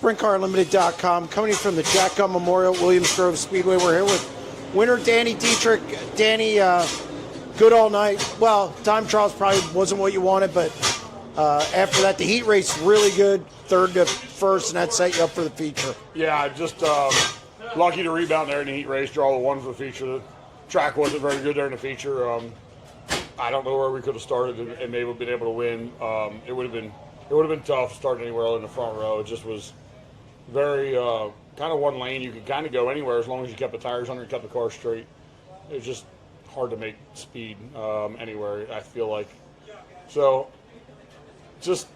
SprintCarUnlimited.com, coming from the Jack Gunn Memorial Williams Grove Speedway. We're here with winner Danny Dietrich. Danny, good all night. Well, time trials probably wasn't what you wanted, but after that, the heat race really good, third to first, and that set you up for the feature. Yeah, just lucky to rebound there in the heat race, draw the one for the feature. The track wasn't very good there in the feature. I don't know where we could have started and maybe been able to win. It would have been tough starting anywhere in the front row. It just was very kind of one lane. You could kind of go anywhere as long as you kept the tires under and kept the car straight. It was just hard to make speed anywhere, I feel like. So just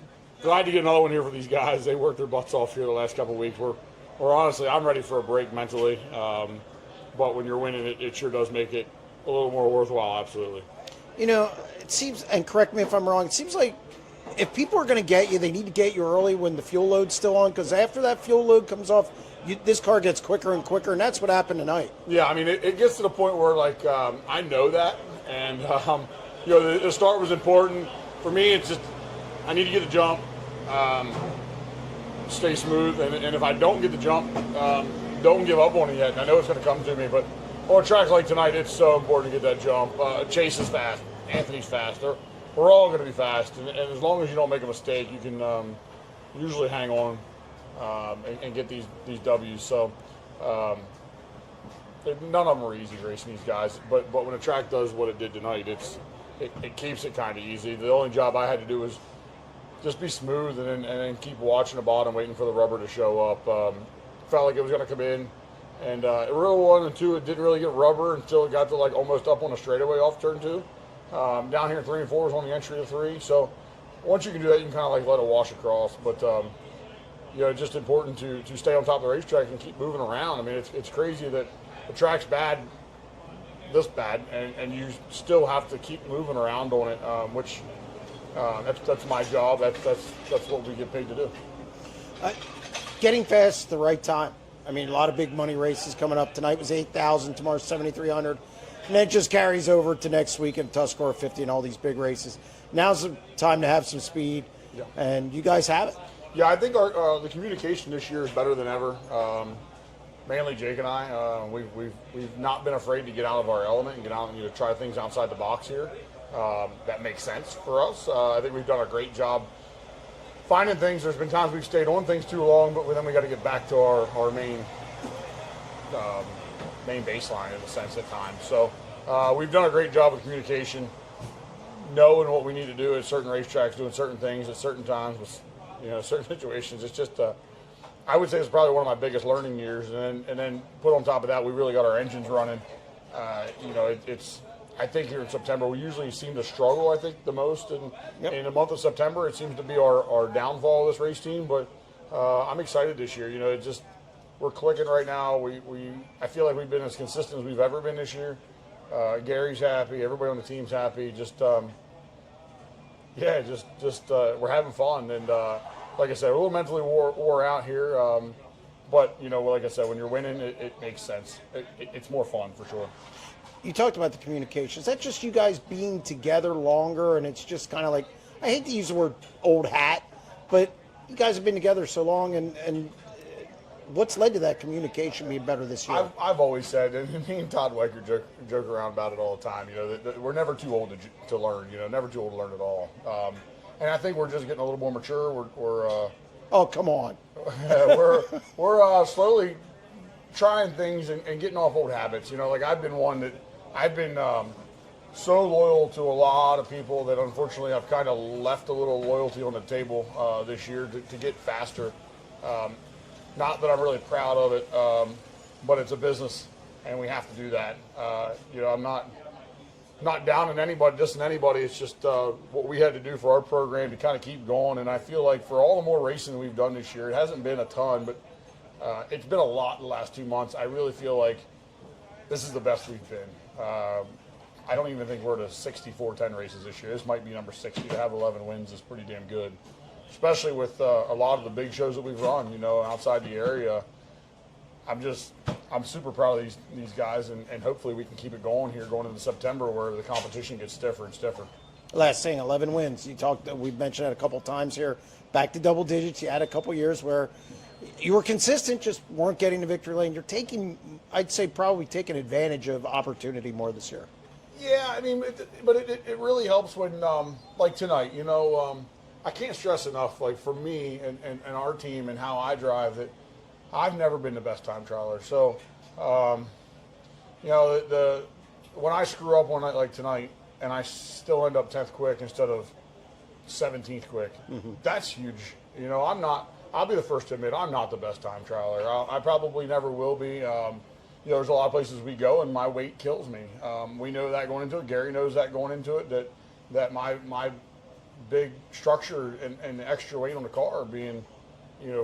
glad to get another one here for these guys. They worked their butts off here the last couple of weeks. We're honestly, I'm ready for a break mentally. But when you're winning, it sure does make it a little more worthwhile, absolutely. You know, it seems, and correct me if I'm wrong, it seems like if people are going to get you, they need to get you early when the fuel load's still on, because after that fuel load comes off, this car gets quicker and quicker, and that's what happened tonight. Yeah, I mean, it gets to the point where, like, I know that, and, you know, the start was important. For me, it's just, I need to get the jump, stay smooth, and if I don't get the jump, don't give up on it yet. I know it's going to come to me, but on tracks like tonight, it's so important to get that jump. Chase is fast. Anthony's fast. We're all going to be fast, and as long as you don't make a mistake, you can usually hang on and get these W's. So none of them are easy racing these guys, but when a track does what it did tonight, it keeps it kind of easy. The only job I had to do was just be smooth and then keep watching the bottom, waiting for the rubber to show up. Felt like it was going to come in. And it really one and two, it didn't really get rubber until it got to like almost up on the straightaway off turn two. Down here 3 and 4 was on the entry of 3. So once you can do that, you can kind of like let it wash across. But you know, it's just important to stay on top of the racetrack and keep moving around. I mean, it's crazy that the track's bad, this bad, and you still have to keep moving around on it, which that's my job. That's what we get paid to do. Getting fast at the right time. I mean, a lot of big money races coming up. Tonight was 8,000, tomorrow's 7,300. And then it just carries over to next week in Tuscarora 50 and all these big races. Now's the time to have some speed, yeah. And you guys have it. Yeah, I think the communication this year is better than ever. Mainly Jake and I. We've not been afraid to get out of our element and get out and try things outside the box here. That makes sense for us. I think we've done a great job finding things. There's been times we've stayed on things too long, but then we got to get back to our main baseline in a sense at times. So we've done a great job of communication, knowing what we need to do at certain racetracks, doing certain things at certain times with certain situations. It's just I would say it's probably one of my biggest learning years, and then put on top of that, we really got our engines running. It's I think here in September, we usually seem to struggle, I think, the most. And in the month of September, it seems to be our downfall of this race team. But I'm excited this year. We're clicking right now. I feel like we've been as consistent as we've ever been this year. Gary's happy. Everybody on the team's happy. We're having fun. And like I said, we're a little mentally wore out here. But, like I said, when you're winning, it makes sense. It's more fun for sure. You talked about the communication. Is that just you guys being together longer, and it's just kind of like, I hate to use the word old hat, but you guys have been together so long, and what's led to that communication being better this year? I've always said, and me and Todd Weicker joke around about it all the time, that we're never too old to learn, never too old to learn at all. And I think we're just getting a little more mature. Oh, come on. we're slowly trying things and getting off old habits. I've been so loyal to a lot of people that unfortunately I've kind of left a little loyalty on the table this year to get faster. Not that I'm really proud of it, but it's a business and we have to do that. I'm not down on anybody, dissing anybody. It's just what we had to do for our program to kind of keep going. And I feel like for all the more racing we've done this year, it hasn't been a ton, but it's been a lot in the last 2 months. I really feel like this is the best we've been. I don't even think we're to 64-10 races this year. This might be number 60. To have 11 wins is pretty damn good, especially with a lot of the big shows that we've run, outside the area. I'm super proud of these guys, and hopefully we can keep it going here going into September where the competition gets stiffer and stiffer. Last thing, 11 wins. We've mentioned it a couple times here. Back to double digits. You had a couple years where You were consistent, just weren't getting the victory lane. You're taking, I'd say, probably taking advantage of opportunity more this year. Yeah, I mean, but it really helps when, like tonight, I can't stress enough, like for me and our team and how I drive, that I've never been the best time trialer. So, when I screw up one night like tonight and I still end up 10th quick instead of 17th quick, that's huge. I'll be the first to admit I'm not the best time trialer. I probably never will be. There's a lot of places we go and my weight kills me. We know that going into it. Gary knows that going into it, that my big structure and the extra weight on the car being,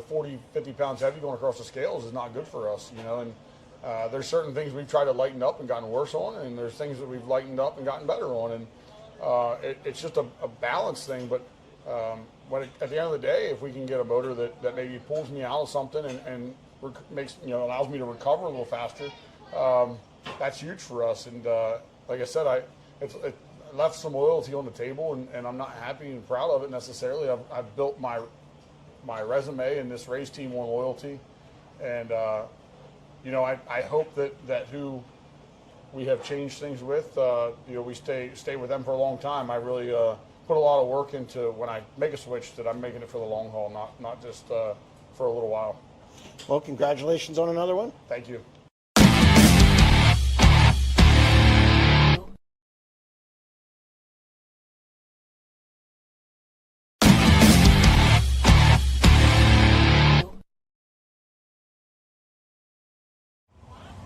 40, 50 pounds heavy going across the scales is not good for us, and there's certain things we've tried to lighten up and gotten worse on, and there's things that we've lightened up and gotten better on, and it's just a balance thing. But at the end of the day, if we can get a motor that maybe pulls me out of something and makes, allows me to recover a little faster, that's huge for us. And like I said, it left some loyalty on the table, and I'm not happy and proud of it necessarily. I've built my resume and this race team on loyalty, and I hope that who we have changed things with, we stay with them for a long time. I really put a lot of work into when I make a switch that I'm making it for the long haul, not just for a little while. Well, congratulations on another one. Thank you.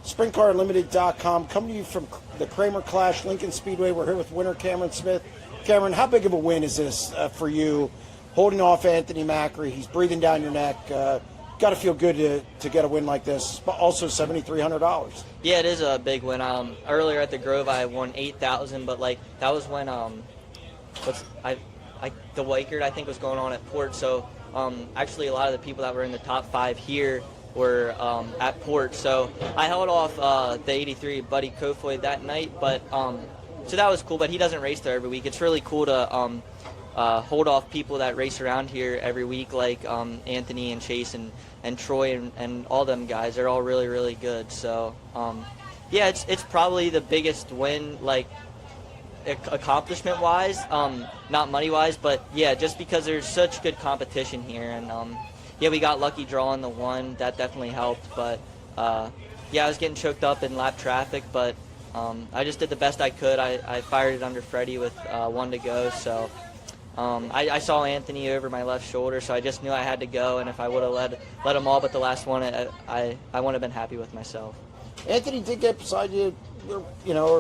SprintCarUnlimited.com, coming to you from the Kramer Clash Lincoln Speedway. We're here with winner Cameron Smith. Cameron, how big of a win is this for you, holding off Anthony Macri? He's breathing down your neck. Got to feel good to get a win like this, but also $7,300. Yeah, it is a big win. Earlier at the Grove, I won $8,000, but that was when the Weichert, I think, was going on at Port. So actually, a lot of the people that were in the top 5 here were at Port. So I held off the 83 Buddy Kofoid that night, but so that was cool. But he doesn't race there every week. It's really cool to hold off people that race around here every week, like Anthony and Chase and Troy and all them guys. They're all really, really good. So yeah, it's probably the biggest win, like accomplishment wise, not money wise, but yeah, just because there's such good competition here. And yeah, we got lucky drawing the one. That definitely helped. But yeah, I was getting choked up in lap traffic, but I just did the best I could. I fired it under Freddie with 1 to go. So I saw Anthony over my left shoulder, so I just knew I had to go. And if I would have let him all but the last one, I wouldn't have been happy with myself. Anthony did get beside you, or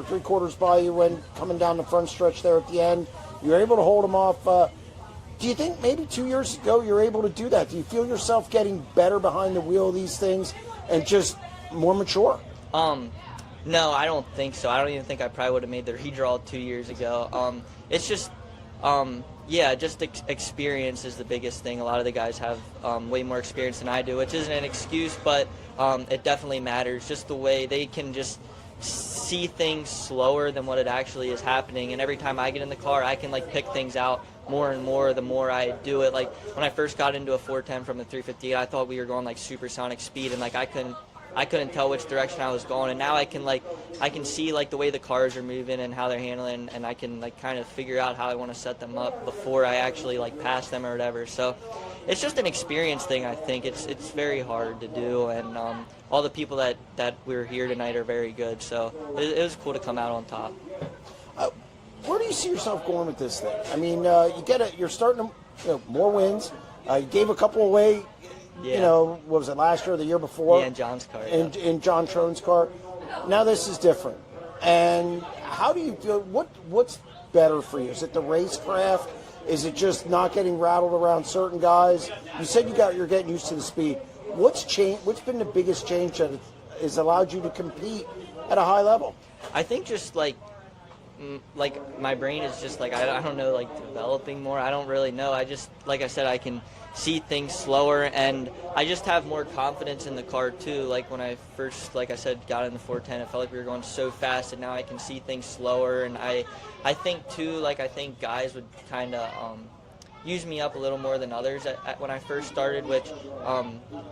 3/4 by you when coming down the front stretch there at the end. You were able to hold him off. Do you think maybe 2 years ago you were able to do that? Do you feel yourself getting better behind the wheel of these things and just more mature? No, I don't think so. I don't even think I probably would have made the redraw 2 years ago. It's just, yeah, just experience is the biggest thing. A lot of the guys have way more experience than I do, which isn't an excuse, but it definitely matters. Just the way they can just see things slower than what it actually is happening. And every time I get in the car, I can pick things out more and more the more I do it. Like when I first got into a 410 from the 358, I thought we were going supersonic speed, and I couldn't tell which direction I was going. And now I can see the way the cars are moving and how they're handling, and I can kind of figure out how I want to set them up before I actually pass them or whatever. So it's just an experience thing. I think it's very hard to do, and all the people that were here tonight are very good. So it was cool to come out on top. Where do you see yourself going with this thing? I mean, you're starting to, more wins. You gave a couple away. Yeah. What was it, last year or the year before? Yeah, in John's car. In John Trone's car. Now this is different. And how do you feel? What's better for you? Is it the racecraft? Is it just not getting rattled around certain guys? You said you're getting used to the speed. What's changed? What's been the biggest change that has allowed you to compete at a high level? I think just my brain is just I don't know, developing more. I don't really know. I just, like I said, I can see things slower, and I just have more confidence in the car too. When I first, like I said, got in the 410, it felt like we were going so fast, and now I can see things slower. And I think too, I think guys would kind of used me up a little more than others when I first started, which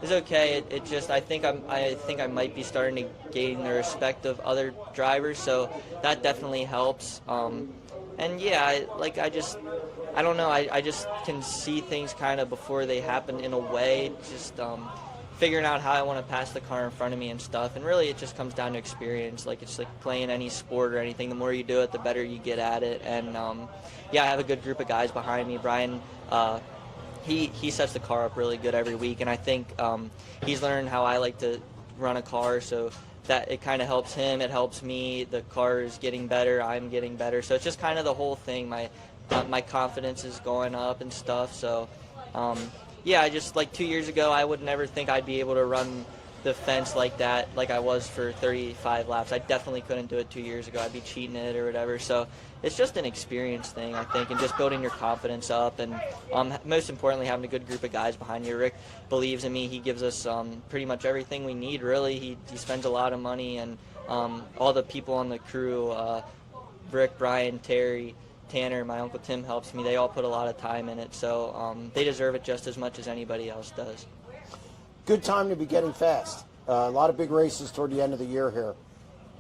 is okay. It just I think I might be starting to gain the respect of other drivers, so that definitely helps. And yeah, I don't know. I just can see things kind of before they happen in a way. Just figuring out how I want to pass the car in front of me and stuff. And really, it just comes down to experience. Like it's like playing any sport or anything. The more you do it, the better you get at it. And yeah, I have a good group of guys behind me. Brian, he sets the car up really good every week, and I think he's learned how I like to run a car. So that it kind of helps him. It helps me. The car is getting better. I'm getting better. So it's just kind of the whole thing. My confidence is going up and stuff. So yeah, I just like 2 years ago, I would never think I'd be able to run the fence like that, like I was for 35 laps. I definitely couldn't do it 2 years ago. I'd be cheating it or whatever. So it's just an experience thing, I think, and just building your confidence up, and most importantly, having a good group of guys behind you. Rick believes in me. He gives us pretty much everything we need, really. He spends a lot of money, and all the people on the crew, Rick, Brian, Terry, Tanner, my Uncle Tim helps me. They all put a lot of time in it, so they deserve it just as much as anybody else does. Good time to be getting fast. A lot of big races toward the end of the year here.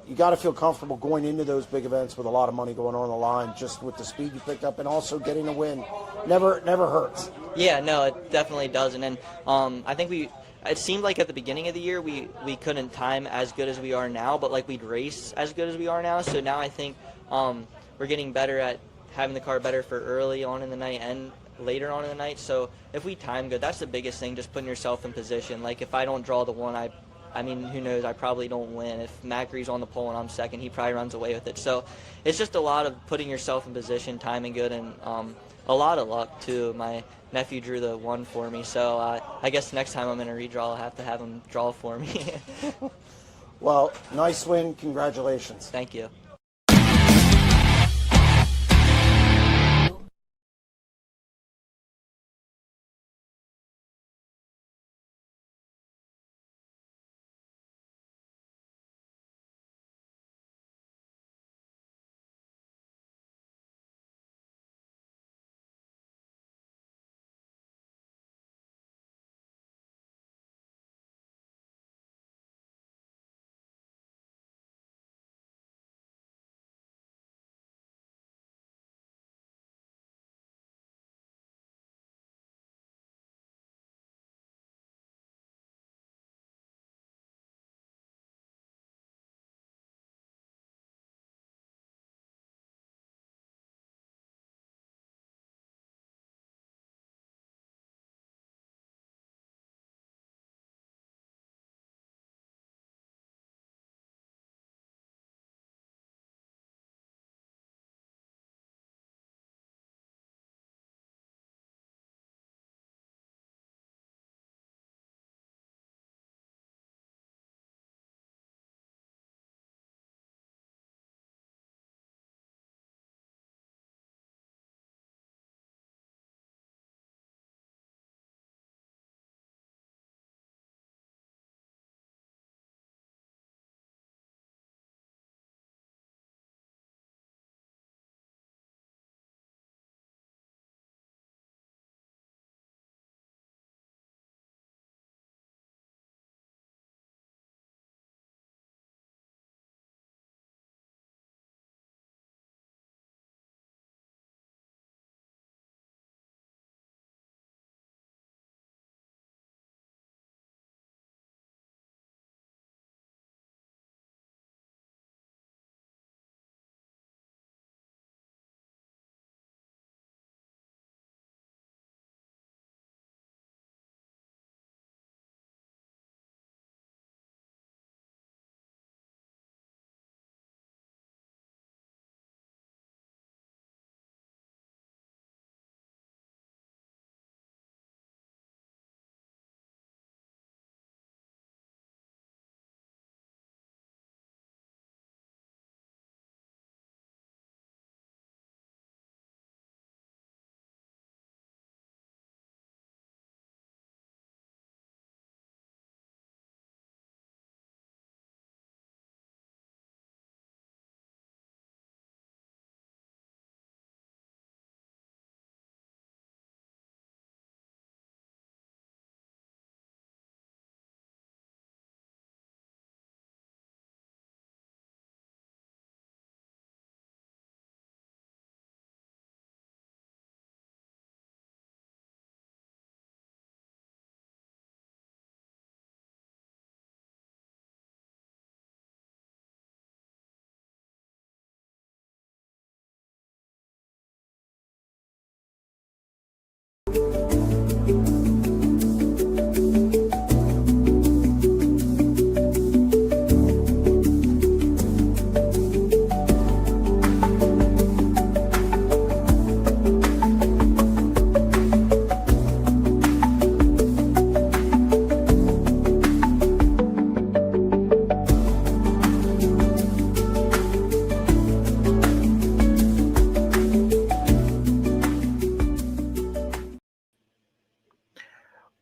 You got to feel comfortable going into those big events with a lot of money going on the line, just with the speed you picked up, and also getting a win. Never hurts. Yeah, no, it definitely doesn't. And I think it seemed like at the beginning of the year we couldn't time as good as we are now, but like we'd race as good as we are now. So now I think we're getting better at having the car better for early on in the night and later on in the night. So if we time good, that's the biggest thing, just putting yourself in position. Like if I don't draw the one, I mean, who knows, I probably don't win. If Macri's on the pole and I'm second, he probably runs away with it. So it's just a lot of putting yourself in position, timing good, and a lot of luck too. My nephew drew the one for me, so I guess next time I'm in a redraw, I'll have to have him draw for me. Well, nice win. Congratulations. Thank you.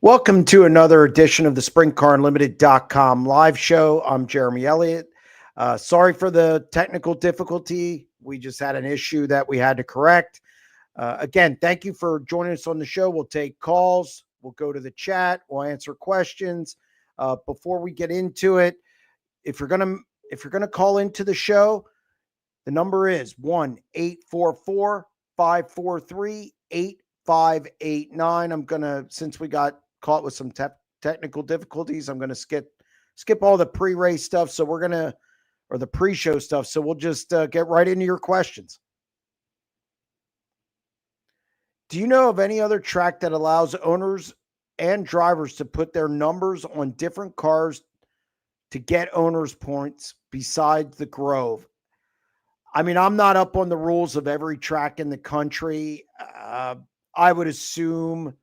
Welcome to another edition of the SprintCarUnlimited.com live show. I'm Jeremy Elliott. Sorry for the technical difficulty. We just had an issue that we had to correct. Again, thank you for joining us on the show. We'll take calls. We'll go to the chat. We'll answer questions. Before we get into it, if you're gonna call into the show, the number is 1-844-543-8589. I'm gonna, since we got caught with some technical difficulties, I'm gonna skip all the pre-race stuff. So we're gonna, or the pre-show stuff. So we'll just get right into your questions. Do you know of any other track that allows owners and drivers to put their numbers on different cars to get owners points besides the Grove? I mean, I'm not up on the rules of every track in the country. I would assume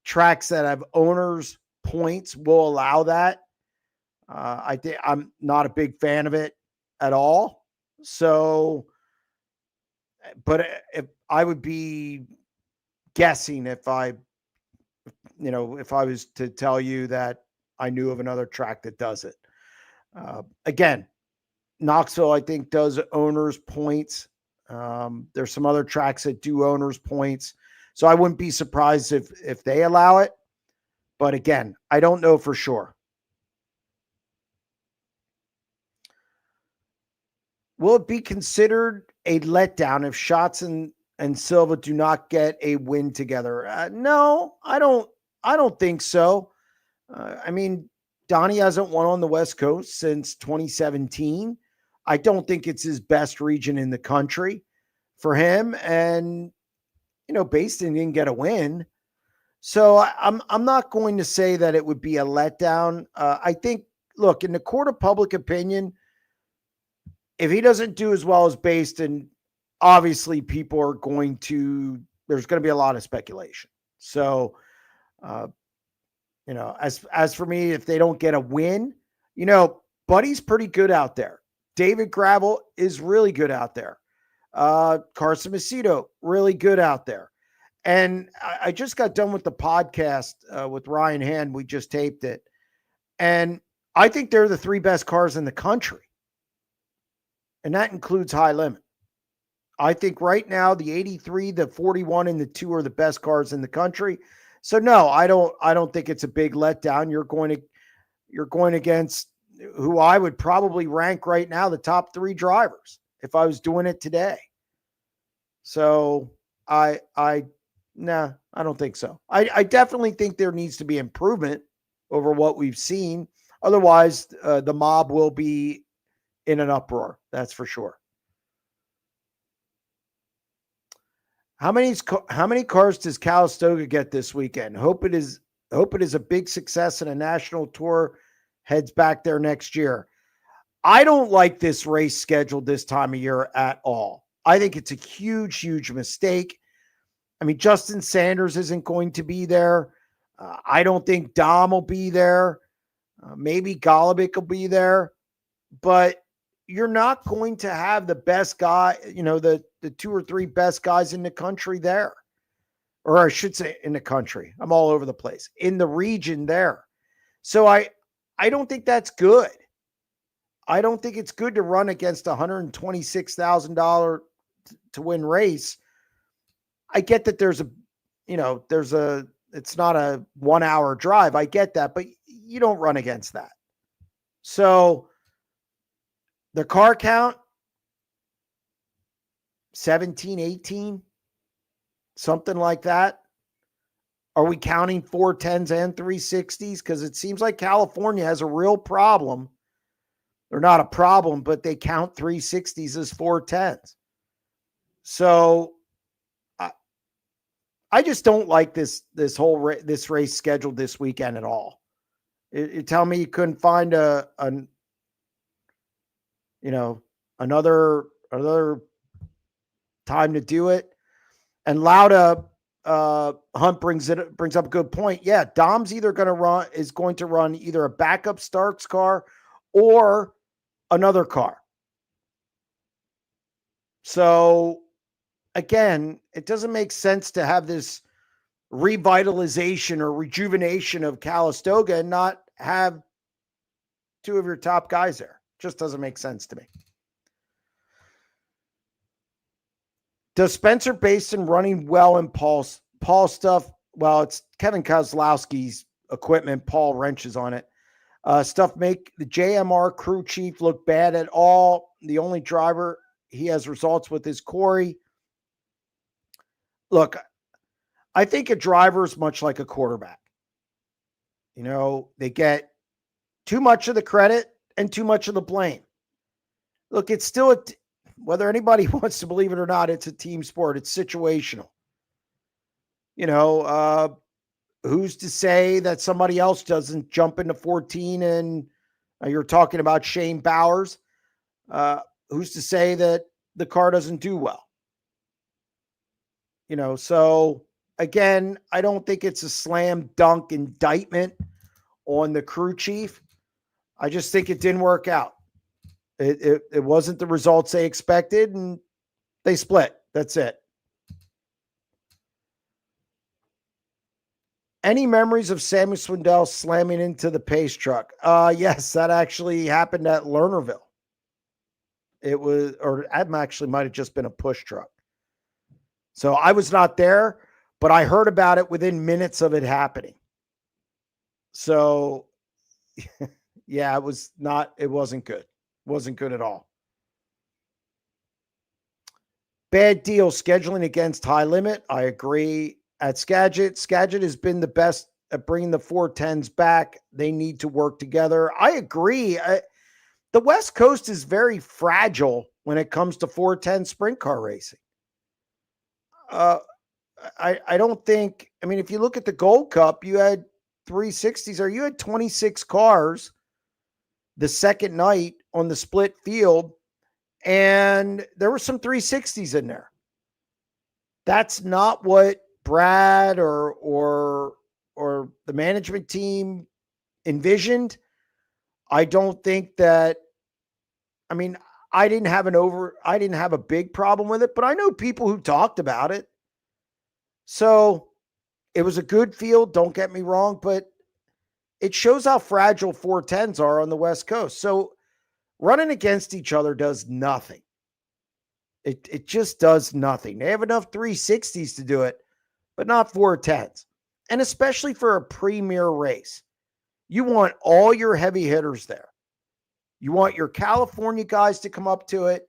tracks that have owners points will allow that. I think I'm not a big fan of it at all. So, but if I would be guessing if I was to tell you that I knew of another track that does it. Again, Knoxville, I think, does owners points. There's some other tracks that do owners points. So I wouldn't be surprised if they allow it. But again, I don't know for sure. Will it be considered a letdown if Schatz and Silva do not get a win together? No, I don't think so. I mean, Donnie hasn't won on the West Coast since 2017. I don't think it's his best region in the country for him. And, Baston didn't get a win. So I'm not going to say that it would be a letdown. I think, look, in the court of public opinion, if he doesn't do as well as Baston, obviously there's going to be a lot of speculation. So, as for me, if they don't get a win, Buddy's pretty good out there. David Gravel is really good out there. Carson Macedo, really good out there. And I just got done with the podcast with Ryan Hand. We just taped it. And I think they're the three best cars in the country. And that includes high limit. I think right now the 83, the 41, and the 2 are the best cars in the country. So no, I don't think it's a big letdown. You're going against who I would probably rank right now the top 3 drivers if I was doing it today. So I don't think so. I definitely think there needs to be improvement over what we've seen. Otherwise, the mob will be in an uproar. That's for sure. How many cars does Calistoga get this weekend? Hope it is a big success and a national tour heads back there next year. I don't like this race schedule this time of year at all. I think it's a huge, huge mistake. I mean, Justin Sanders isn't going to be there. I don't think Dom will be there. Maybe Golobic will be there. But you're not going to have the best guy, the 2 or 3 best guys in the country there. Or I should say in the country. I'm all over the place. In the region there. So I don't think that's good. I don't think it's good to run against a $126,000 to win race. I get that it's not a 1 hour drive. I get that, but you don't run against that. So the car count, 17, 18, something like that. Are we counting 410s and 360s? Because it seems like California has a real problem. They're not a problem, but they count 360s as 410s. So I just don't like this race scheduled this weekend at all. You tell me you couldn't find another time to do it. And Lauda Hunt brings up a good point. Yeah, Dom's is going to run either a backup Starks car or another car. So again, it doesn't make sense to have this revitalization or rejuvenation of Calistoga and not have two of your top guys there. Just doesn't make sense to me. Does Spencer Basin running well in Paul's stuff? Well, it's Kevin Kozlowski's equipment. Paul wrenches on it. Stuff make the JMR crew chief look bad at all. The only driver he has results with is Corey. Look, I think a driver is much like a quarterback. You know, they get too much of the credit and too much of the blame. Look, it's still whether anybody wants to believe it or not, it's a team sport. It's situational. You know, who's to say that somebody else doesn't jump into 14 and you're talking about Shane Bowers. Who's to say that the car doesn't do well? You know, so again, I don't think it's a slam dunk indictment on the crew chief. I just think it didn't work out. It wasn't the results they expected, and they split. That's it. Any memories of Sammy Swindell slamming into the pace truck? Yes, that actually happened at Lernerville. It was, or it actually might have just been a push truck. So I was not there, but I heard about it within minutes of it happening. So yeah, it wasn't good. Wasn't good at all. Bad deal scheduling against High Limit. I agree. At Skagit has been the best at bringing the 410s back. They need to work together. I agree. The West Coast is very fragile when it comes to 410 sprint car racing. I don't think, I mean, if you look at the Gold Cup, you had 360s, or you had 26 cars the second night on the split field, and there were some 360s in there. That's not what Brad or the management team envisioned. I don't think that, I mean, I didn't have a big problem with it, but I know people who talked about it. So it was a good field, don't get me wrong, but it shows how fragile 410s are on the West Coast. So running against each other does nothing. It just does nothing. They have enough 360s to do it, but not 410s. And especially for a premier race, you want all your heavy hitters there. You want your California guys to come up to it.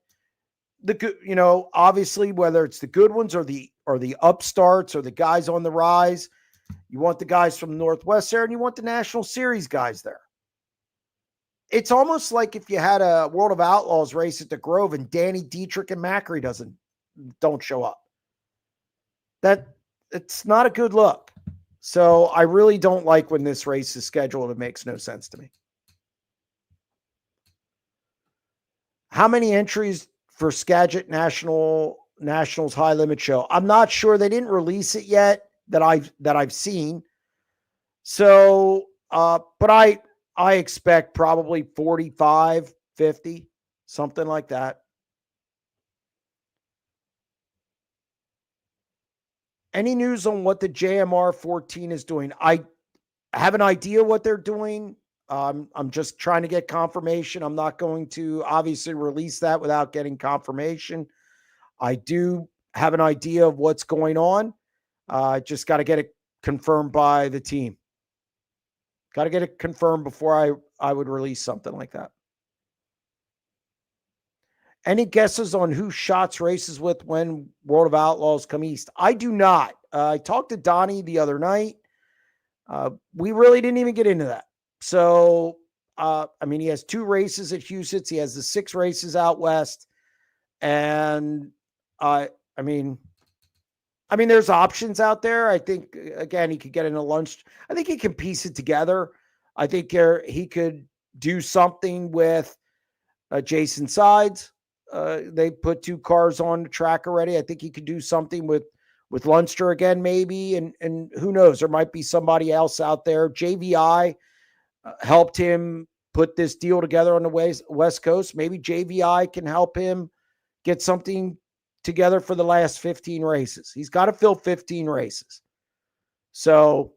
Obviously, whether it's the good ones or the upstarts or the guys on the rise, you want the guys from the Northwest there, and you want the National Series guys there. It's almost like if you had a World of Outlaws race at the Grove and Danny Dietrich and Macri don't show up. It's not a good look. So I really don't like when this race is scheduled. It makes no sense to me. How many entries for Skagit Nationals High Limit Show? I'm not sure. They didn't release it yet that I've seen. So, but I expect probably 45, 50, something like that. Any news on what the JMR 14 is doing? I have an idea what they're doing. I'm just trying to get confirmation. I'm not going to obviously release that without getting confirmation. I do have an idea of what's going on. Just got to get it confirmed by the team. Got to get it confirmed before I would release something like that. Any guesses on who Shots races with when World of Outlaws come east? I do not. I talked to Donnie the other night. We really didn't even get into that. So, he has 2 races at Huset's. He has the 6 races out west. And, there's options out there. I think, again, he could get in a lunch. I think he can piece it together. I think he could do something with Jason Sides. They put 2 cars on the track already. I think he could do something with Lunster again, maybe. And who knows? There might be somebody else out there. JVI helped him put this deal together on the West Coast. Maybe JVI can help him get something together for the last 15 races. He's got to fill 15 races. So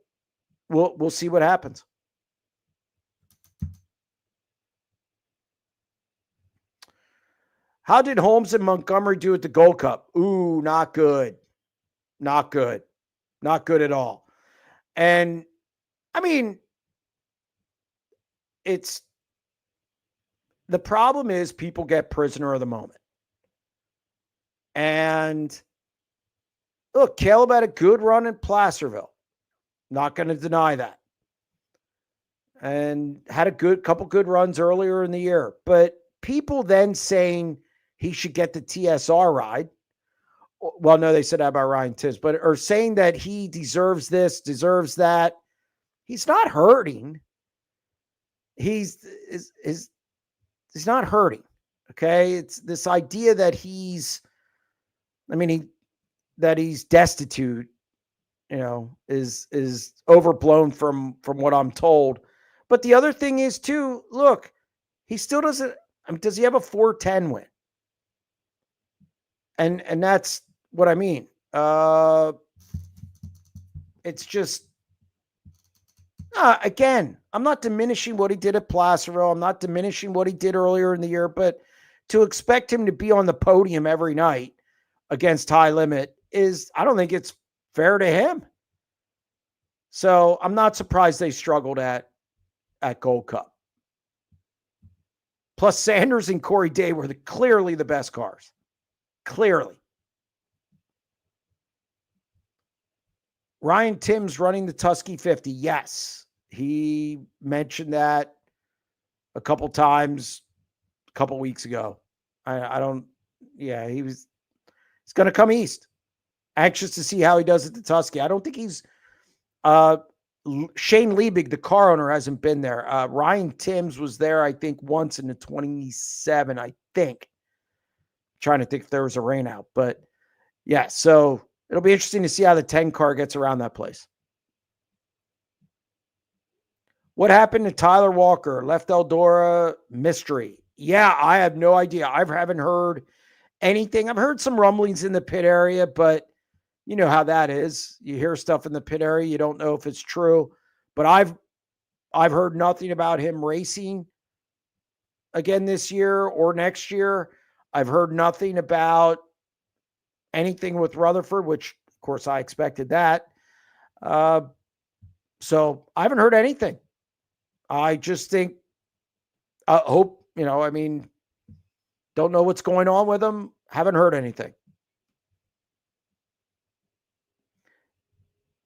we'll see what happens. How did Holmes and Montgomery do at the Gold Cup? Ooh, not good. Not good. Not good at all. And I mean, the problem is people get prisoner of the moment. And look, Caleb had a good run in Placerville. Not going to deny that. And had a couple good runs earlier in the year. But people then saying he should get the TSR ride. Well, no, they said that about Ryan Tibbs, but or saying that he deserves this, deserves that. He's not hurting. He's not hurting. Okay. It's this idea that he's destitute, is overblown from what I'm told. But the other thing is too, look, he still doesn't, does he have a 410 win? And that's what I mean. It's just, again, I'm not diminishing what he did at Placerville. I'm not diminishing what he did earlier in the year, but to expect him to be on the podium every night against High Limit I don't think it's fair to him. So I'm not surprised they struggled at Gold Cup. Plus Sanders and Corey Day were clearly the best cars. Clearly. Ryan Timms running the Tusky 50. Yes. He mentioned that a couple times a couple weeks ago. He's going to come east. Anxious to see how he does at the Tusky. I don't think he's Shane Liebig, the car owner, hasn't been there. Ryan Timms was there, I think, once in the 27, I think. Trying to think if there was a rain out, but yeah, so it'll be interesting to see how the 10 car gets around that place. What happened to Tyler Walker? Left Eldora, mystery. Yeah, I have no idea. I haven't heard anything. I've heard some rumblings in the pit area, but you know how that is. You hear stuff in the pit area, you don't know if it's true. But I've heard nothing about him racing again this year or next year. I've heard nothing about anything with Rutherford, which, of course, I expected that. So I haven't heard anything. I just think, hope, don't know what's going on with him. Haven't heard anything.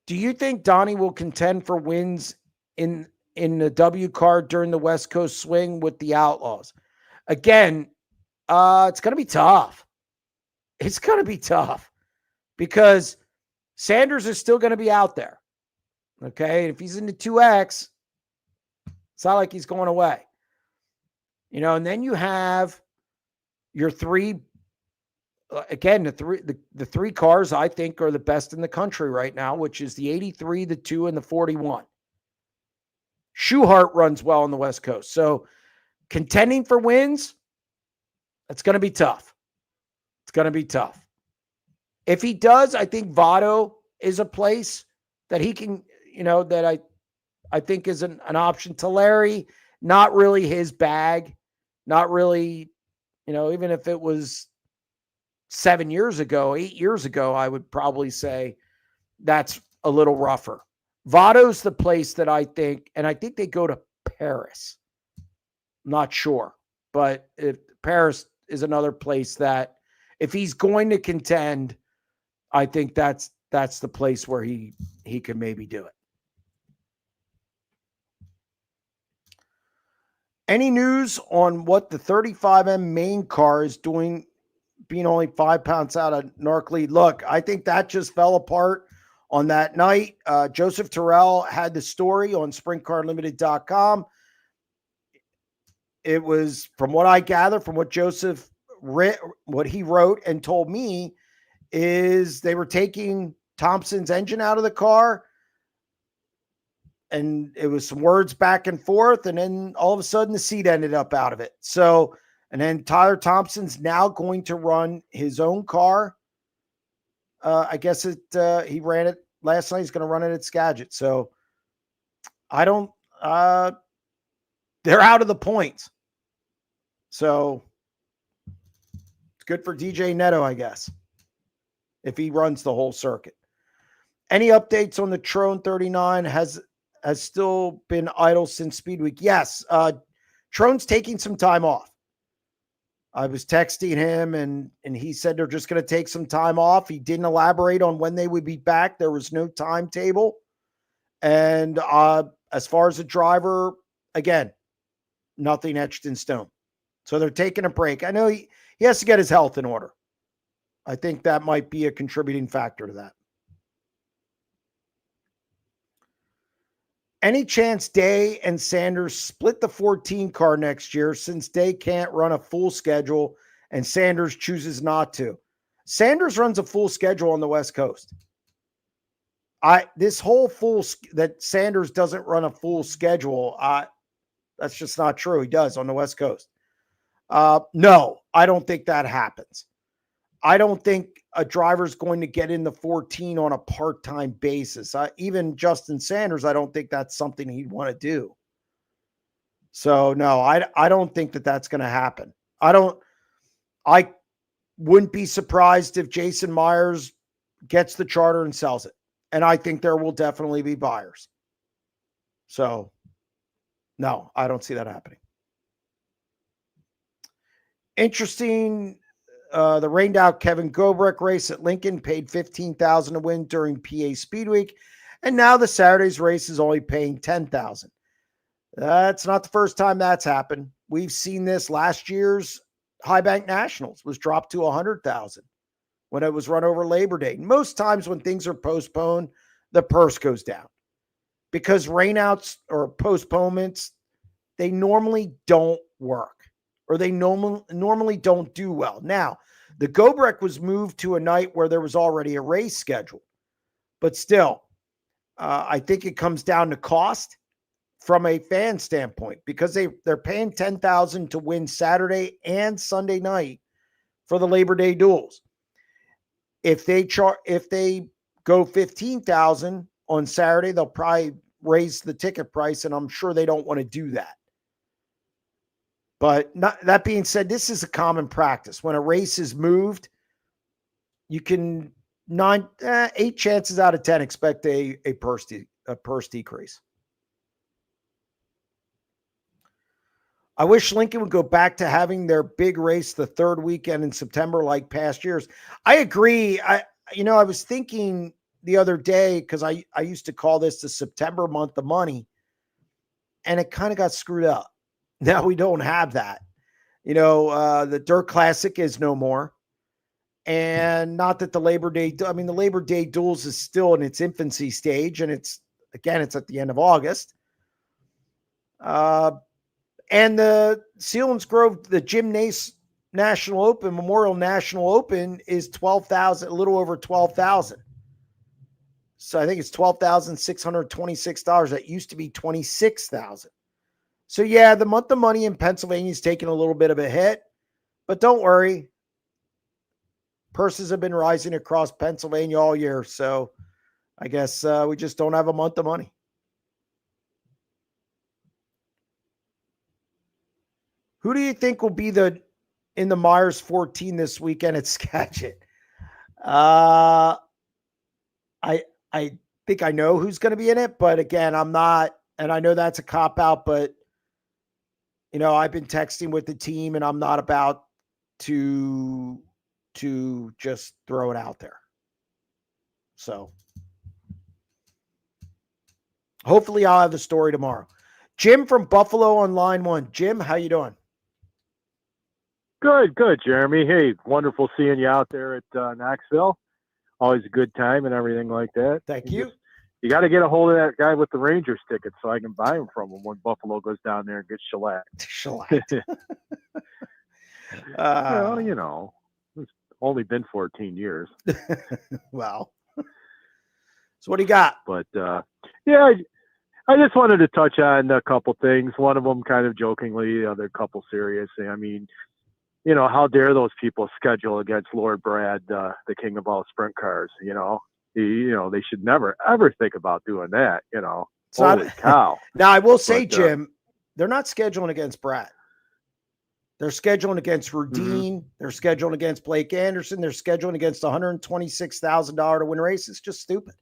Do you think Donnie will contend for wins in the W card during the West Coast swing with the Outlaws? Again, it's going to be tough. It's going to be tough because Sanders is still going to be out there. Okay. If he's in the 2X, it's not like he's going away. And then you have your three, again, the three cars I think are the best in the country right now, which is the 83, the 2, and the 41. Schuhart runs well on the West Coast. So contending for wins, it's going to be tough. It's going to be tough. If he does, I think Votto is a place that he can, that I think is an option. To Larry, not really his bag. Not really, even if it was 7 years ago, 8 years ago, I would probably say that's a little rougher. Votto's the place that I think, and I think they go to Paris. I'm not sure. But if Paris is another place that if he's going to contend, I think that's the place where he could maybe do it. Any news on what the 35M main car is doing, being only 5 pounds out of NARC lead? Look, I think that just fell apart on that night. Joseph Terrell had the story on SprintCarUnlimited.com. It was, from what I gather, from what Joseph what he wrote and told me, is they were taking Thompson's engine out of the car, and it was some words back and forth, and then all of a sudden the seat ended up out of it. So, and then Tyler Thompson's now going to run his own car. I guess he ran it last night. He's going to run it at Skagit. So I don't, they're out of the points. So it's good for DJ Neto, I guess, if he runs the whole circuit. Any updates on the Trone 39 has still been idle since Speed Week? Yes. Trone's taking some time off. I was texting him and he said they're just going to take some time off. He didn't elaborate on when they would be back. There was no timetable. And as far as the driver, again, nothing etched in stone. So they're taking a break. I know he has to get his health in order. I think that might be a contributing factor to that. Any chance Day and Sanders split the 14 car next year since Day can't run a full schedule and Sanders chooses not to? Sanders runs a full schedule on the West Coast. This whole that Sanders doesn't run a full schedule, that's just not true. He does on the West Coast. No, I don't think that happens. I don't think a driver's going to get in the 14 on a part-time basis. Even Justin Sanders, I don't think that's something he'd want to do. So no, I don't think that that's going to happen. I wouldn't be surprised if Jason Myers gets the charter and sells it. And I think there will definitely be buyers. So no, I don't see that happening. Interesting. The rained out Kevin Gobrek race at Lincoln paid $15,000 to win during PA Speed Week. And now the Saturday's race is only paying $10,000. That's not the first time that's happened. We've seen this. Last year's High Bank Nationals was dropped to $100,000 when it was run over Labor Day. Most times when things are postponed, the purse goes down because rainouts or postponements, they normally don't work. Or they normally don't do well. Now, the Gobrek was moved to a night where there was already a race scheduled. But still, I think it comes down to cost from a fan standpoint because they're paying $10,000 to win Saturday and Sunday night for the Labor Day duels. If they go $15,000 on Saturday, they'll probably raise the ticket price, and I'm sure they don't want to do that. But that being said, this is a common practice. When a race is moved, you can 8 chances out of 10 expect a purse decrease. I wish Lincoln would go back to having their big race the third weekend in September like past years. I agree. I was thinking the other day because I used to call this the September month of money, and it kind of got screwed up. Now we don't have that. The Dirt Classic is no more. And not that the Labor Day duels is still in its infancy stage. And it's at the end of August. And the Selinsgrove, the Jim Nace National Open, Memorial National Open is $12,000, a little over $12,000. So I think it's $12,626. That used to be $26,000. So, yeah, the month of money in Pennsylvania is taking a little bit of a hit. But don't worry. Purses have been rising across Pennsylvania all year. So, I guess we just don't have a month of money. Who do you think will be in the Myers 14 this weekend at Skagit? I think I know who's going to be in it. But, again, I'm not. And I know that's a cop-out, but I've been texting with the team and I'm not about to just throw it out there. So hopefully I'll have the story tomorrow. Jim from Buffalo on line 1. Jim, how you doing? Good, Jeremy. Hey, wonderful seeing you out there at Knoxville. Always a good time and everything like that. Thank you. You got to get a hold of that guy with the Rangers ticket so I can buy them from him when Buffalo goes down there and gets shellacked. Well, it's only been 14 years. Wow. So what do you got? But, I just wanted to touch on a couple things. One of them kind of jokingly, the other couple serious. I mean, how dare those people schedule against Lord Brad, the king of all sprint cars, They should never ever think about doing that. So Holy cow! Now I will say, But, Jim, they're not scheduling against Brad. They're scheduling against Rudine. Mhm. They're scheduling against Blake Anderson. They're scheduling against $126,000 to win race. It's just stupid.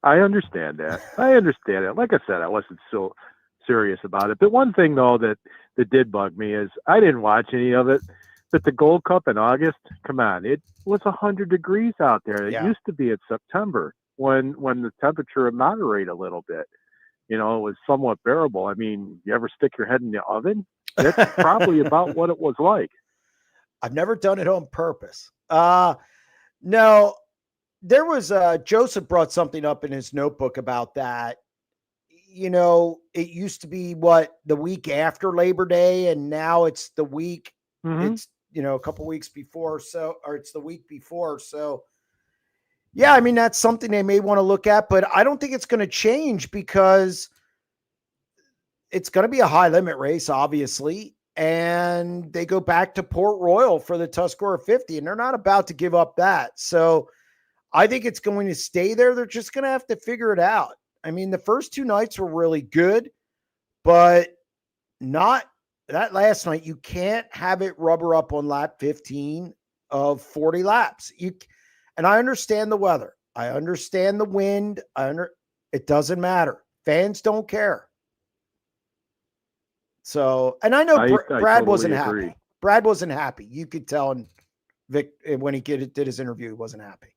I understand that. I understand it. Like I said, I wasn't so serious about it. But one thing though that did bug me is I didn't watch any of it. But the Gold Cup in August, come on, it was 100 degrees out there. It Yeah. used to be in September when the temperature would moderate a little bit. It was somewhat bearable. I mean, you ever stick your head in the oven? That's probably about what it was like. I've never done it on purpose. No, there was Joseph brought something up in his notebook about that. It used to be the week after Labor Day, and now it's the week. Mm-hmm. It's a couple weeks before, or it's the week before. So, yeah, I mean that's something they may want to look at, but I don't think it's going to change because it's going to be a high limit race, obviously. And they go back to Port Royal for the Tuscarora 50, and they're not about to give up that. So I think it's going to stay there. They're just going to have to figure it out. I mean, the first two nights were really good, but not that last night. You can't have it rubber up on lap 15 of 40 laps. And I understand the weather. I understand the wind. It doesn't matter. Fans don't care. So, and I know Brad totally wasn't agree. happy. Brad wasn't happy. You could tell in Vic when he did his interview, he wasn't happy.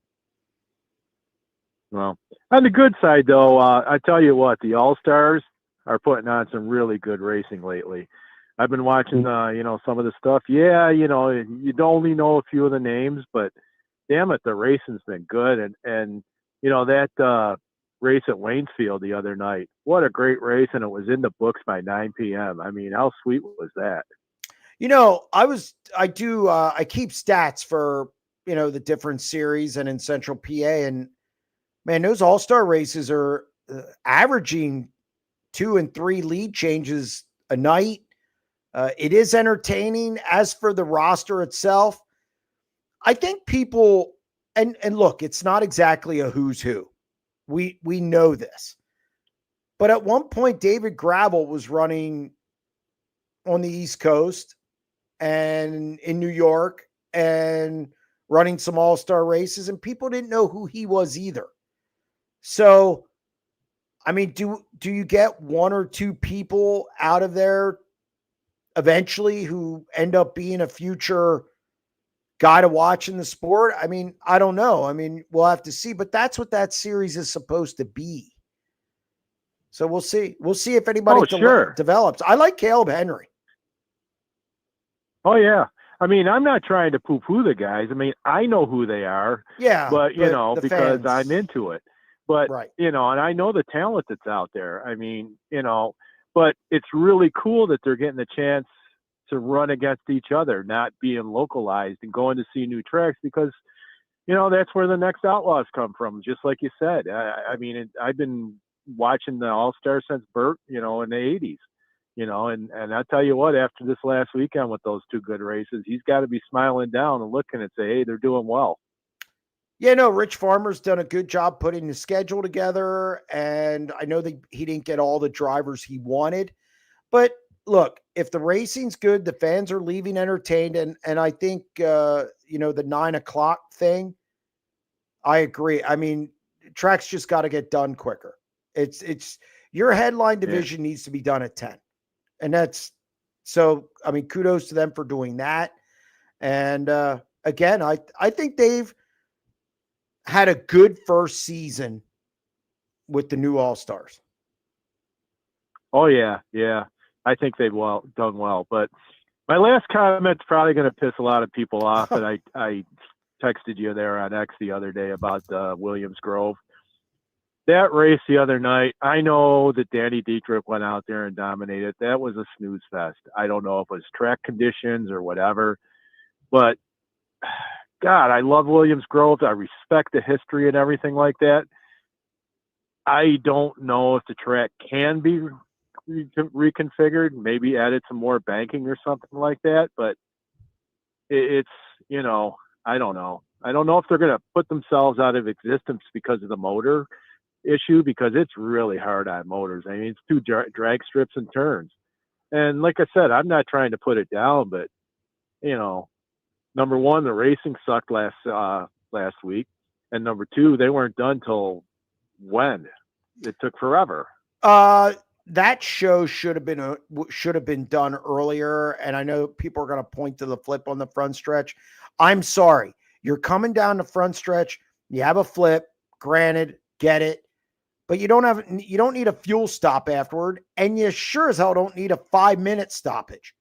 Well, on the good side, though, I tell you what, the All-Stars are putting on some really good racing lately. I've been watching, some of the stuff. Yeah, you only know a few of the names, but damn it, the racing's been good. And that race at Waynesfield the other night, what a great race, and it was in the books by 9 p.m. I mean, how sweet was that? I keep stats for, the different series and in Central PA, and man, those all-star races are averaging 2 and 3 lead changes a night. It is entertaining. As for the roster itself, I think people, and look, it's not exactly a who's who. We know this. But at one point, David Gravel was running on the East Coast and in New York and running some all-star races, and people didn't know who he was either. So, I mean, do you get one or two people out of there eventually who end up being a future guy to watch in the sport? I mean, I don't know. I mean, we'll have to see, but that's what that series is supposed to be. So we'll see. We'll see if anybody develops. I like Caleb Henry. Oh, yeah. I mean, I'm not trying to poo-poo the guys. I mean, I know who they are. Yeah. But, because I'm into it. But, right. And I know the talent that's out there. I mean, but it's really cool that they're getting the chance to run against each other, not being localized and going to see new tracks because, that's where the next Outlaws come from, just like you said. I mean, I've been watching the All-Star since Burt, in the 80s, and I tell you what, after this last weekend with those two good races, he's got to be smiling down and looking and say, hey, they're doing well. Yeah, no, Rich Farmer's done a good job putting the schedule together, and I know that he didn't get all the drivers he wanted, but look, if the racing's good, the fans are leaving entertained, and I think the 9:00 thing, I agree. I mean, tracks just got to get done quicker. It's your headline division needs to be done at 10, and that's so. I mean, kudos to them for doing that. And again, I think they've had a good first season with the new All-Stars. Oh yeah, yeah. I think they've done well. But my last comment's probably going to piss a lot of people off, and I texted you there on X the other day about Williams Grove. That race the other night, I know that Danny Dietrich went out there and dominated. That was a snooze fest. I don't know if it was track conditions or whatever, but God, I love Williams Grove. I respect the history and everything like that. I don't know if the track can be reconfigured, maybe added some more banking or something like that, but it's I don't know. I don't know if they're going to put themselves out of existence because of the motor issue, because it's really hard on motors. I mean, it's 2 drag strips and turns. And like I said, I'm not trying to put it down, but number one, the racing sucked last week, and number two, they weren't done till when? It took forever. That show should have been done earlier, and I know people are going to point to the flip on the front stretch. I'm sorry. You're coming down the front stretch, you have a flip, granted, get it, but you don't need a fuel stop afterward, and you sure as hell don't need a 5-minute stoppage.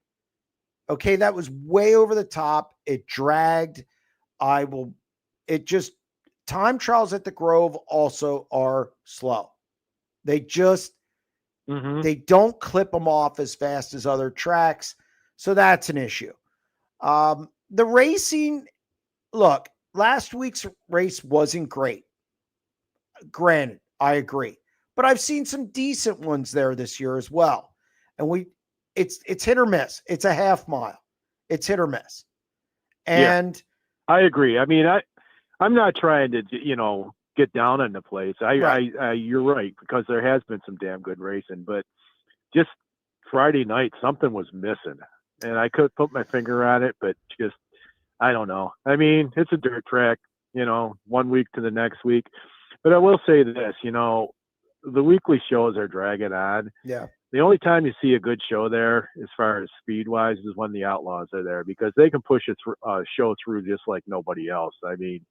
Okay, that was way over the top. It dragged. Time trials at the Grove also are slow. They just they don't clip them off as fast as other tracks. So that's an issue. The racing, look, last week's race wasn't great. Granted, I agree. But I've seen some decent ones there this year as well. And it's hit or miss. It's a half mile. It's hit or miss. And yeah, I agree. I mean, I'm not trying to, get down on the place. You're right, because there has been some damn good racing, but just Friday night, something was missing, and I couldn't put my finger on it, but just, I don't know. I mean, it's a dirt track, 1 week to the next week, but I will say this, the weekly shows are dragging on. Yeah. The only time you see a good show there, as far as speed wise, is when the Outlaws are there, because they can push a show through just like nobody else. I mean,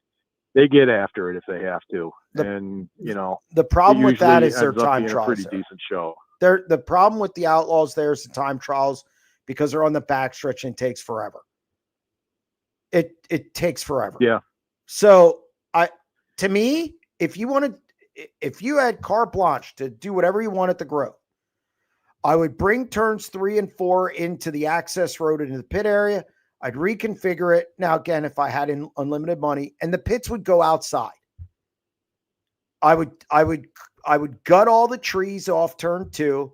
they get after it if they have to. The problem with that is their time trials. A pretty decent show. The problem with the Outlaws there is the time trials, because they're on the backstretch and it takes forever. It takes forever. Yeah. So to me, if you had carte blanche to do whatever you want at the Grove, I would bring turns 3 and 4 into the access road into the pit area. I'd reconfigure it. Now, again, if I had unlimited money, and the pits would go outside, I would gut all the trees off turn 2.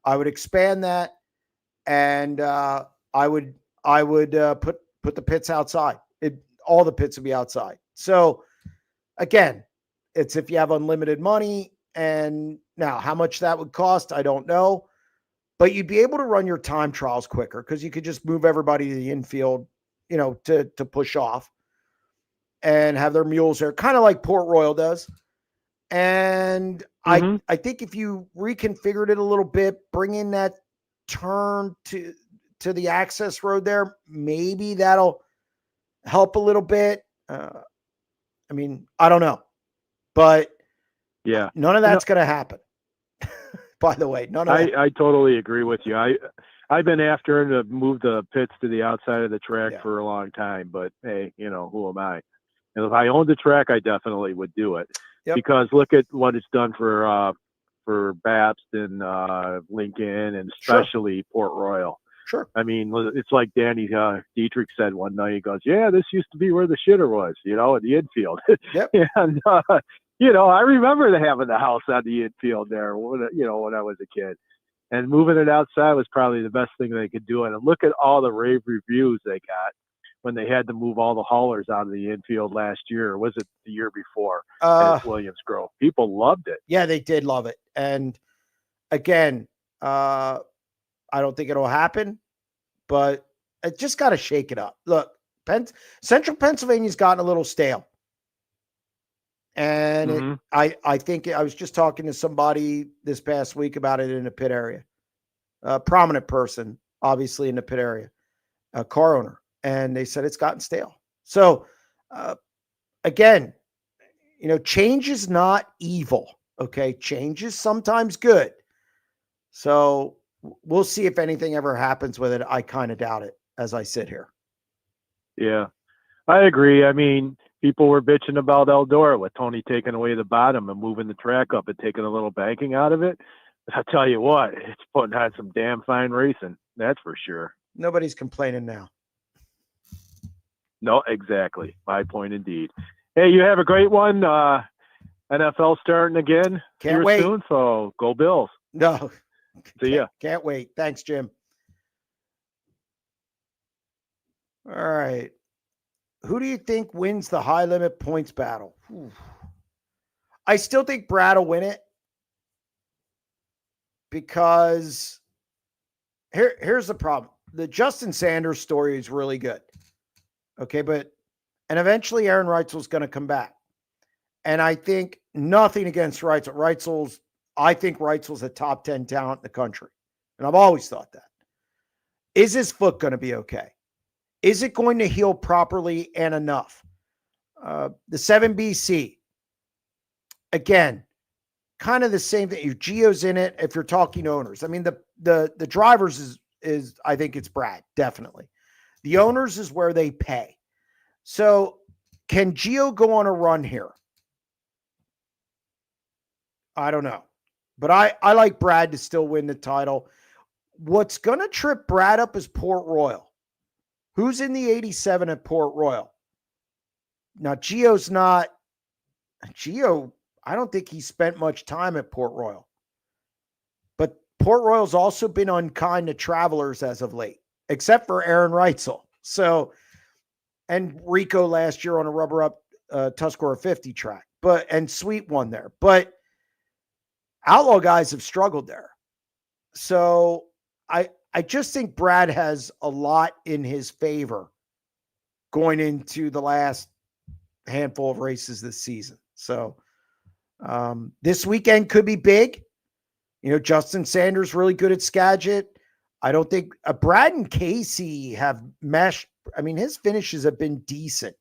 I would expand that, and I would put the pits outside. All the pits would be outside. So again, it's if you have unlimited money, and now how much that would cost, I don't know. But you'd be able to run your time trials quicker, because you could just move everybody to the infield, to push off and have their mules there, kind of like Port Royal does. And I think if you reconfigured it a little bit, bring in that turn to the access road there, maybe that'll help a little bit. I mean, I don't know, but yeah, none of that's going to happen. By the way, none of that. I totally agree with you. I've been after him to move the pits to the outside of the track for a long time, but hey, who am I? And if I owned the track, I definitely would do it. Yep. Because look at what it's done for Babst and Lincoln, and especially Port Royal. Sure. I mean, it's like Danny Dietrich said one night. He goes, "Yeah, this used to be where the shitter was, in the infield." Yep. And I remember having the house on the infield there when I was a kid, and moving it outside was probably the best thing they could do. And look at all the rave reviews they got when they had to move all the haulers out of the infield last year. Or was it the year before at Williams Grove? People loved it. Yeah, they did love it. And again, I don't think it'll happen, but it just got to shake it up. Look, Central Pennsylvania's gotten a little stale. And I think I was just talking to somebody this past week about it in the pit area, a prominent person, obviously in the pit area, a car owner, and they said it's gotten stale. So again, change is not evil. Okay. Change is sometimes good. So we'll see if anything ever happens with it. I kind of doubt it as I sit here. Yeah, I agree. I mean, people were bitching about Eldora with Tony taking away the bottom and moving the track up and taking a little banking out of it. I'll tell you what, it's putting on some damn fine racing. That's for sure. Nobody's complaining now. No, exactly. My point indeed. Hey, you have a great one. NFL starting again Can't wait. soon, so go Bills. No. See ya. Can't wait. Thanks, Jim. All right. Who do you think wins the high limit points battle? I still think Brad will win it because here's the problem. The Justin Sanders story is really good. Okay, and eventually Aaron Reitzel's going to come back. And I think nothing against Reitzel. I think Reitzel's a top 10 talent in the country. And I've always thought that. Is his foot going to be okay? Is it going to heal properly and enough? The 7BC, again, kind of the same thing. Your Gio's in it if you're talking owners. I mean, the drivers is I think it's Brad, definitely. The owners is where they pay. So can Gio go on a run here? I don't know. But I like Brad to still win the title. What's going to trip Brad up is Port Royal. Who's in the 87 at Port Royal? Now, Gio's not. Gio, I don't think he spent much time at Port Royal. But Port Royal's also been unkind to travelers as of late, except for Aaron Reitzel. So, and Rico last year on a rubber up Tuscarora 50 track. And Sweet won there. But Outlaw guys have struggled there. So I just think Brad has a lot in his favor going into the last handful of races this season. So this weekend could be big. You know, Justin Sanders really good at Skagit. I don't think Brad and Casey have meshed. I mean, his finishes have been decent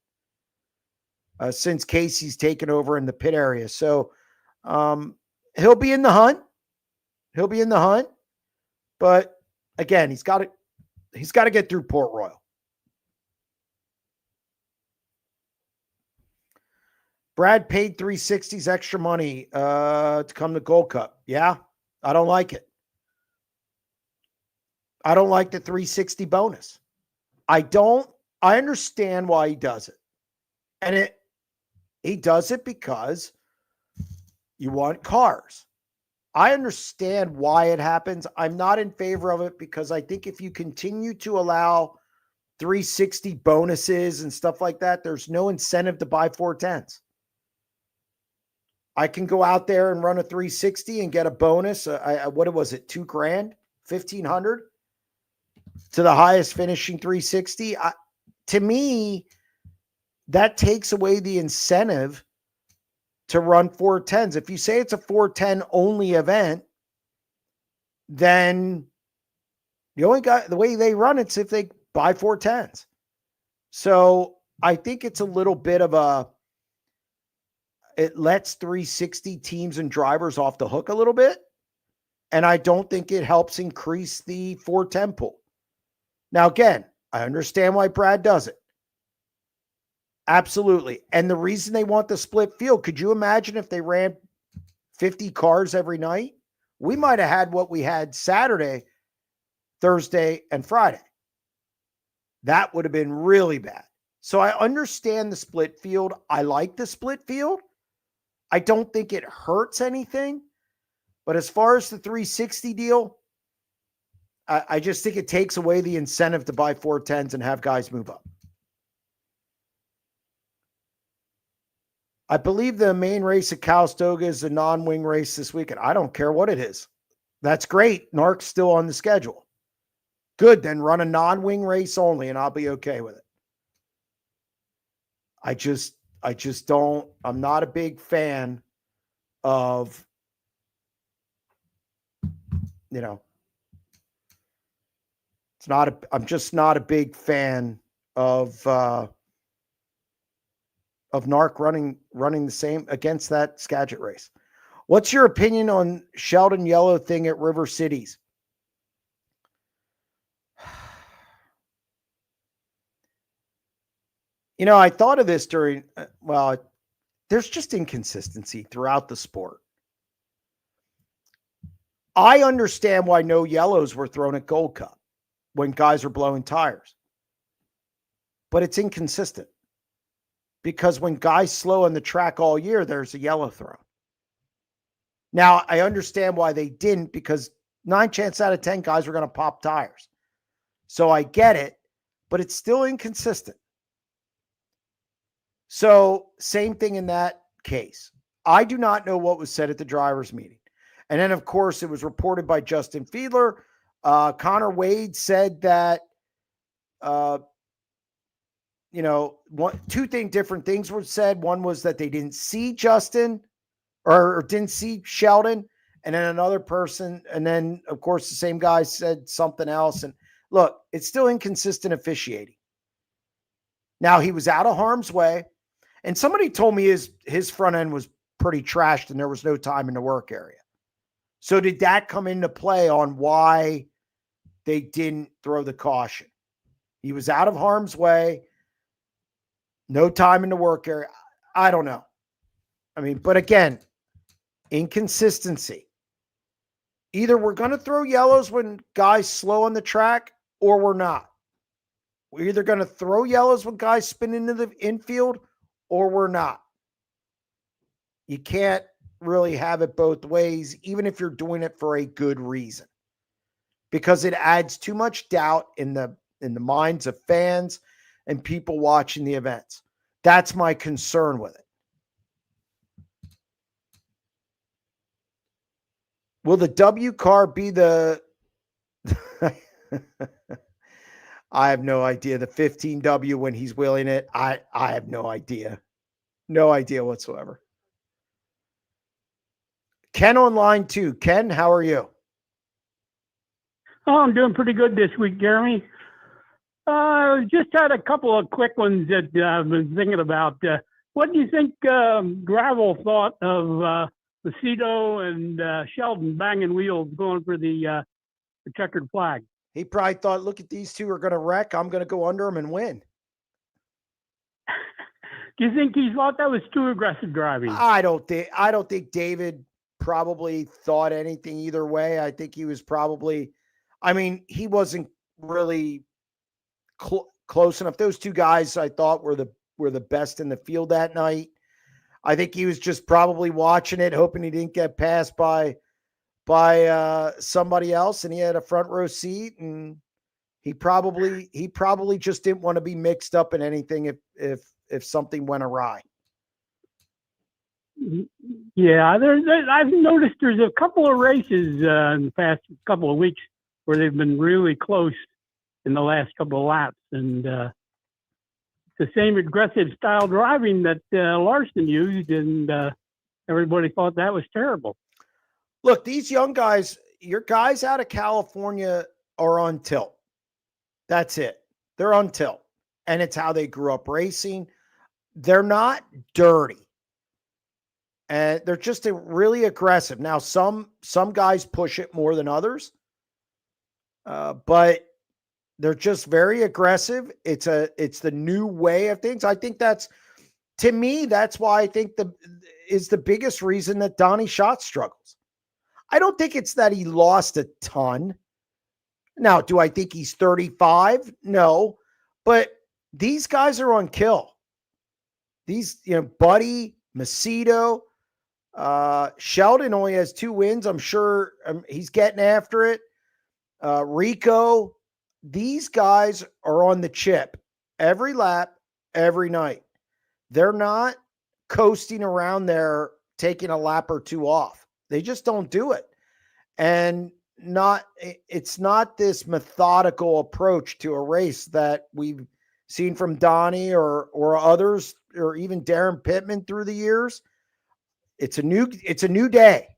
since Casey's taken over in the pit area. So he'll be in the hunt. But again, he's got to get through Port Royal. Brad paid 360s extra money to come to Gold Cup. Yeah, I don't like it. I don't like the 360 bonus. I understand why he does it. And he does it because you want cars. I understand why it happens. I'm not in favor of it because I think if you continue to allow 360 bonuses and stuff like that, there's no incentive to buy 410s. I can go out there and run a 360 and get a bonus. What was it? $2,000, $1,500 to the highest finishing 360. To me, that takes away the incentive to run 410s. If you say it's a 410 only event, then the way they run it's if they buy 410s. So I think it's a little bit of it lets 360 teams and drivers off the hook a little bit. And I don't think it helps increase the 410 pool. Now, again, I understand why Brad does it. Absolutely. And the reason they want the split field, could you imagine if they ran 50 cars every night? We might have had what we had Saturday, Thursday, and Friday. That would have been really bad. So I understand the split field. I like the split field. I don't think it hurts anything. But as far as the 360 deal, I just think it takes away the incentive to buy 410s and have guys move up. I believe the main race at Calistoga is a non-wing race this weekend. I don't care what it is. That's great. NARC's still on the schedule. Good, then run a non-wing race only and I'll be okay with it. I just don't, I'm not a big fan of, I'm just not a big fan of NARC running the same against that Skagit race. What's your opinion on Sheldon Yellow thing at River Cities? I thought of this during, there's just inconsistency throughout the sport. I understand why no yellows were thrown at Gold Cup when guys are blowing tires. But it's inconsistent. Because when guys slow on the track all year, there's a yellow thrown. Now, I understand why they didn't, because 9 chances out of 10 guys are going to pop tires. So I get it, but it's still inconsistent. So same thing in that case. I do not know what was said at the drivers' meeting. And then, of course, it was reported by Justin Fiedler. Connor Wade said that, different things were said. One was that they didn't see Justin or didn't see Sheldon. And then another person, and then, of course, the same guy said something else. And look, it's still inconsistent officiating. Now, he was out of harm's way. And somebody told me his front end was pretty trashed and there was no time in the work area. So did that come into play on why they didn't throw the caution? He was out of harm's way, no time in the work area. I don't know. I mean, but again, inconsistency. Either we're going to throw yellows when guys slow on the track or we're not. We're either going to throw yellows when guys spin into the infield or we're not. You can't really have it both ways, even if you're doing it for a good reason, because it adds too much doubt in the minds of fans and people watching the events. That's my concern with it. Will the W car be the I have no idea. The 15W when he's wheeling it, I have no idea. No idea whatsoever. Ken on line 2. Ken, how are you? Oh, I'm doing pretty good this week, Jeremy. Just had a couple of quick ones that I've been thinking about. What do you think Gravel thought of Macedo and Sheldon banging wheels going for the checkered flag? He probably thought, look at these two are going to wreck. I'm going to go under them and win. Do you think he thought that was too aggressive driving? I don't think David probably thought anything either way. I think he was probably, he wasn't really close enough. Those two guys I thought were the best in the field that night. I think he was just probably watching it, hoping he didn't get passed by somebody else, and he had a front row seat, and he probably just didn't want to be mixed up in anything if something went awry. Yeah, I've noticed there's a couple of races in the past couple of weeks where they've been really close in the last couple of laps, and it's the same aggressive style driving that Larson used, and everybody thought that was terrible. Look, these young guys, your guys out of California are on tilt. That's it. They're on tilt. And it's how they grew up racing. They're not dirty. And they're just really aggressive. Now, some guys push it more than others. But they're just very aggressive. It's the new way of things. I think to me, that's why I think is the biggest reason that Donnie Schatz struggles. I don't think it's that he lost a ton. Now, do I think he's 35? No, but these guys are on kill. These, Buddy, Macedo, Sheldon only has 2 wins. I'm sure he's getting after it. Rico, these guys are on the chip every lap, every night. They're not coasting around there, taking a lap or 2 off. They just don't do it. And it's not this methodical approach to a race that we've seen from Donnie or others, or even Darren Pittman through the years. It's a new day.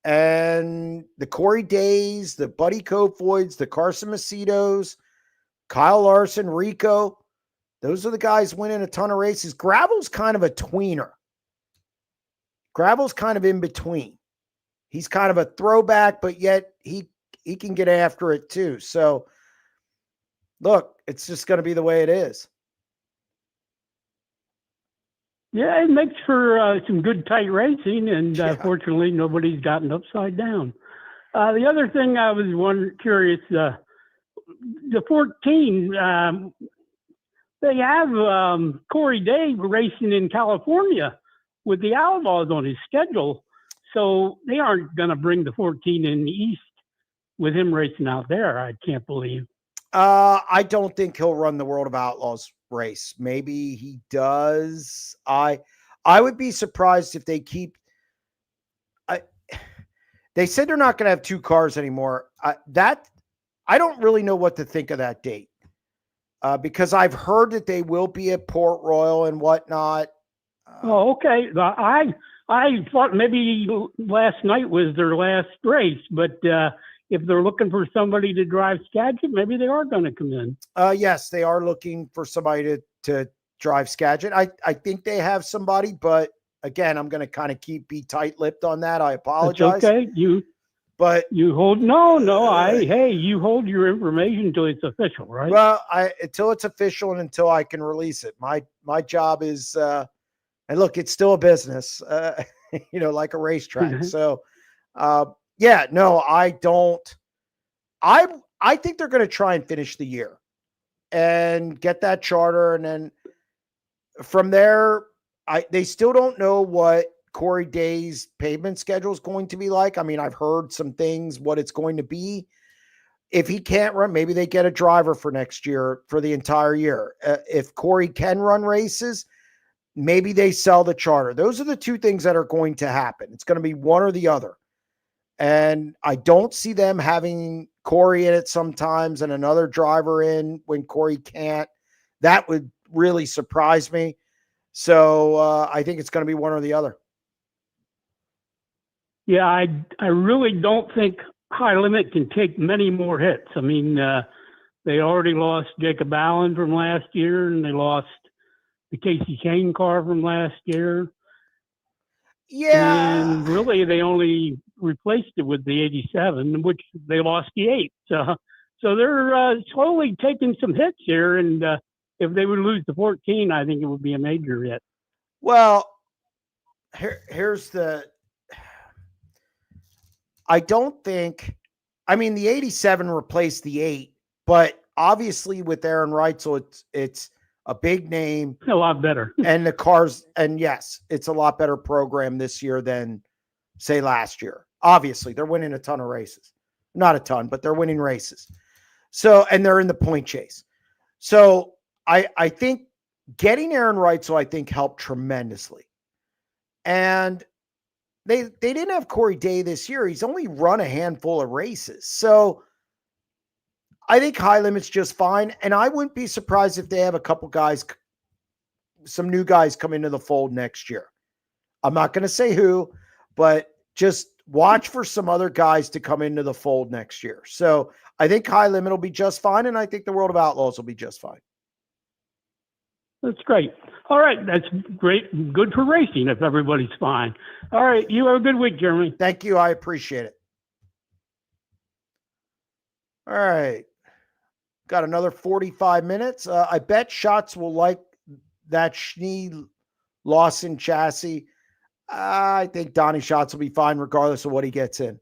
And the Corey Days, the Buddy Kofoids, the Carson Macedos, Kyle Larson, Rico, those are the guys winning a ton of races. Gravel's kind of a tweener. Gravel's kind of in between. He's kind of a throwback, but yet he can get after it too. So, look, it's just going to be the way it is. Yeah, it makes for some good tight racing, and fortunately, nobody's gotten upside down. The other thing I was curious, the 14, they have Corey Day racing in California with the Outlaws on his schedule. So they aren't going to bring the 14 in the East with him racing out there, I can't believe. I don't think he'll run the World of Outlaws race. Maybe he does. I would be surprised if they keep. They said they're not going to have 2 cars anymore. I don't really know what to think of that date because I've heard that they will be at Port Royal and whatnot. Oh, okay. I thought maybe last night was their last race, but if they're looking for somebody to drive Skagit, maybe they are going to come in. Yes, they are looking for somebody to drive Skagit. I think they have somebody, but again, I'm going to kind of be tight-lipped on that. I apologize. It's okay. You hold you hold your information until it's official, right? Well, until it's official and until I can release it. My job is and look, it's still a business, like a racetrack. Mhm. So, yeah, no, I don't. I think they're going to try and finish the year and get that charter, and then from there, they still don't know what Corey Day's pavement schedule is going to be like. I mean, I've heard some things what it's going to be. If he can't run, maybe they get a driver for next year for the entire year. If Corey can run races, maybe they sell the charter. Those are the 2 things that are going to happen. It's going to be one or the other. And I don't see them having Corey in it sometimes and another driver in when Corey can't. That would really surprise me. So I think it's going to be one or the other. Yeah, I really don't think High Limit can take many more hits. I mean, they already lost Jacob Allen from last year, and they lost the Casey Kane car from last year. Yeah. And really, they only replaced it with the 87, which they lost the 8. So they're slowly taking some hits here. And if they would lose the 14, I think it would be a major hit. Well, here's the. I don't think. I mean, the 87 replaced the 8, but obviously with Aaron Reitzel, it's a big name. A lot better. And the cars, and yes, it's a lot better program this year than, say, last year. Obviously, they're winning a ton of races. Not a ton, but they're winning races. So, and they're in the point chase. So I think getting Aaron Reitzel, I think, helped tremendously. And they didn't have Corey Day this year. He's only run a handful of races. So I think High Limit's just fine. And I wouldn't be surprised if they have a couple guys, some new guys come into the fold next year. I'm not going to say who, but just watch for some other guys to come into the fold next year. So I think High Limit will be just fine. And I think the World of Outlaws will be just fine. That's great. All right. That's great. Good for racing if everybody's fine. All right. You have a good week, Jeremy. Thank you. I appreciate it. All right. Got another 45 minutes. I bet Shots will like that Schnee Lawson chassis. I think Donnie Schatz will be fine regardless of what he gets in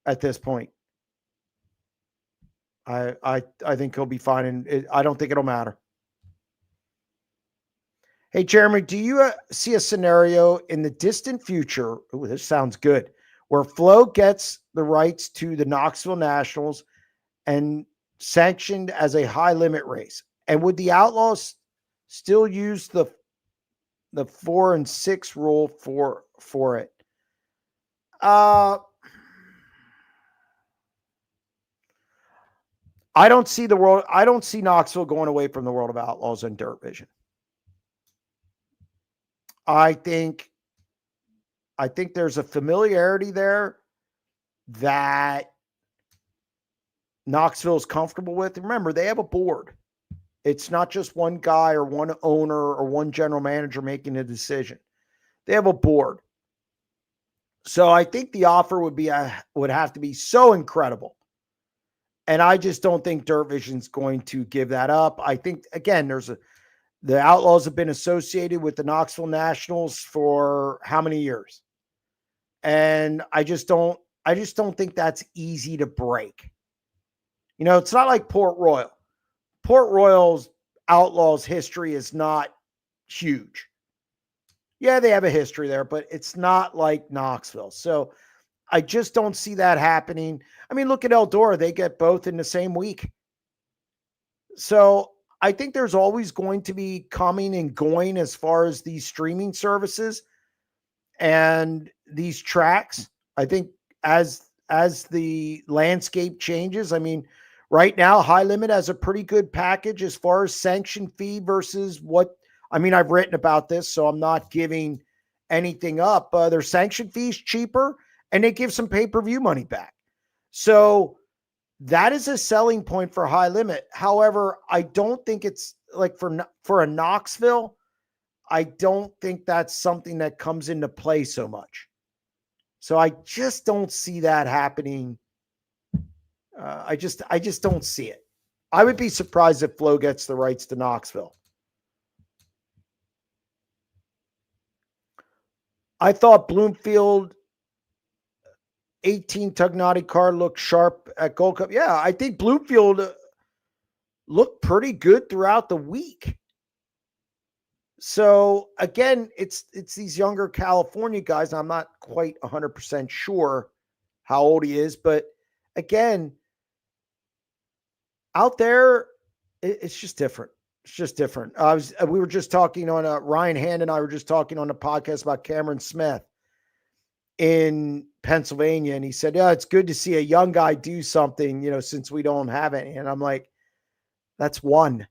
at this point. I think he'll be fine, and I don't think it'll matter. Hey, Jeremy, do you see a scenario in the distant future? Oh, this sounds good. Where Flo gets the rights to the Knoxville Nationals and sanctioned as a high limit race, and would the Outlaws still use the 4 and 6 rule for it? I don't see Knoxville going away from the World of Outlaws and Dirt Vision. I think there's a familiarity there that Knoxville is comfortable with. Remember, they have a board. It's not just one guy or one owner or one general manager making a decision. They have a board. So I think the offer would have to be so incredible. And I just don't think Dirt Vision's going to give that up. I think, again, the Outlaws have been associated with the Knoxville Nationals for how many years? And I just don't think that's easy to break. You know, it's not like Port Royal. Port Royal's Outlaws history is not huge. Yeah, they have a history there, but it's not like Knoxville. So I just don't see that happening. I mean, look at Eldora. They get both in the same week. So I think there's always going to be coming and going as far as these streaming services and these tracks. I think as the landscape changes, I mean, right now High Limit has a pretty good package as far as sanction fee versus what, I mean, I've written about this, so I'm not giving anything up. Their sanction fees cheaper, and they give some pay-per-view money back. So that is a selling point for High Limit. However, I don't think it's like for a Knoxville, I don't think that's something that comes into play so much. So I just don't see that happening. I just don't see it. I would be surprised if Flo gets the rights to Knoxville. I thought Bloomfield 18 Tugnati car looked sharp at Gold Cup. Yeah, I think Bloomfield looked pretty good throughout the week. So again, it's these younger California guys. I'm not quite 100% sure how old he is, but again, out there, it's just different. It's just different. We were just talking on Ryan Hand and I were just talking on the podcast about Cameron Smith in Pennsylvania, and he said, "Yeah, it's good to see a young guy do something, since we don't have any." And I'm like, "That's one."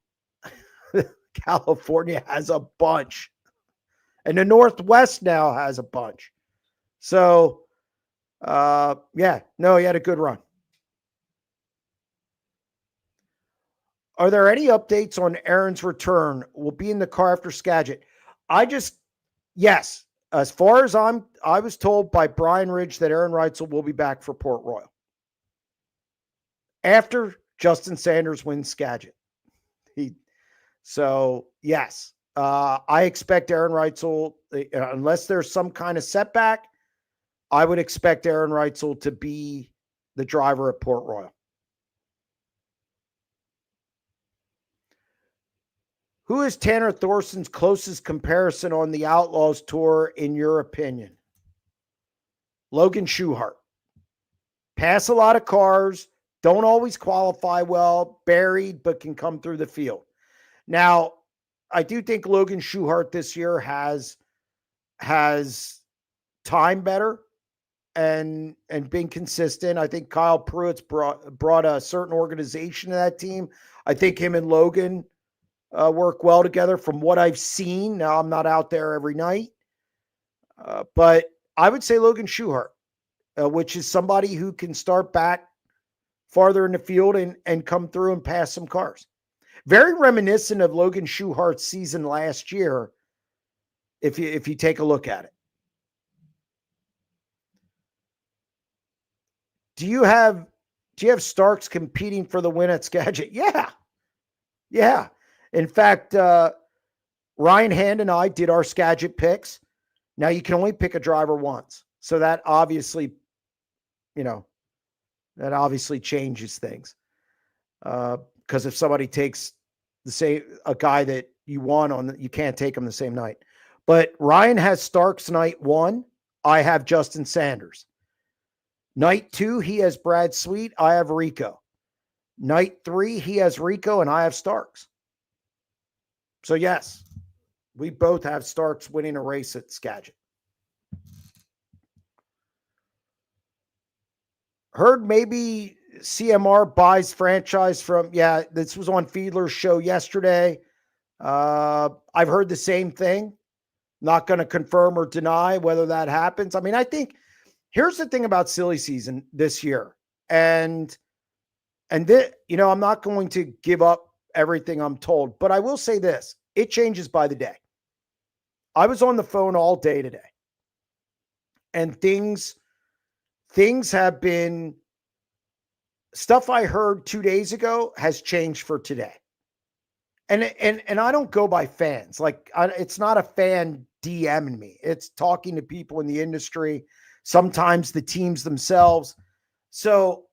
California has a bunch, and the Northwest now has a bunch. So, he had a good run. Are there any updates on Aaron's return? Will be in the car after Skagit. Yes. As far as I was told by Brian Ridge that Aaron Reitzel will be back for Port Royal after Justin Sanders wins Skagit. Yes, I expect Aaron Reitzel, unless there's some kind of setback, I would expect Aaron Reitzel to be the driver at Port Royal. Who is Tanner Thorson's closest comparison on the Outlaws Tour, in your opinion? Logan Schuchart. Pass a lot of cars, don't always qualify well, buried, but can come through the field. Now, I do think Logan Schuchart this year has time better and been consistent. I think Kyle Pruitt's brought a certain organization to that team. I think him and Logan work well together from what I've seen. Now, I'm not out there every night, but I would say Logan Schuchart, which is somebody who can start back farther in the field and come through and pass some cars. Very reminiscent of Logan Schuchart's season last year, if you take a look at it. Do you have Starks competing for the win at Skagit? Yeah. In fact, Ryan Hand and I did our Skagit picks. Now you can only pick a driver once. So that obviously, changes things. Because if somebody takes a guy that you want you can't take him the same night. But Ryan has Starks night 1. I have Justin Sanders. Night 2, he has Brad Sweet. I have Rico. Night 3, he has Rico and I have Starks. So yes, we both have Starks winning a race at Skagit. Heard maybe CMR buys franchise from, this was on Fiedler's show yesterday. I've heard the same thing. Not going to confirm or deny whether that happens. I mean, I think here's the thing about silly season this year. And this, I'm not going to give up everything I'm told, but I will say this, it changes by the day. I was on the phone all day today, and things have been, stuff I heard 2 days ago has changed for today. And I don't go by fans. It's not a fan DMing me. It's talking to people in the industry, sometimes the teams themselves. So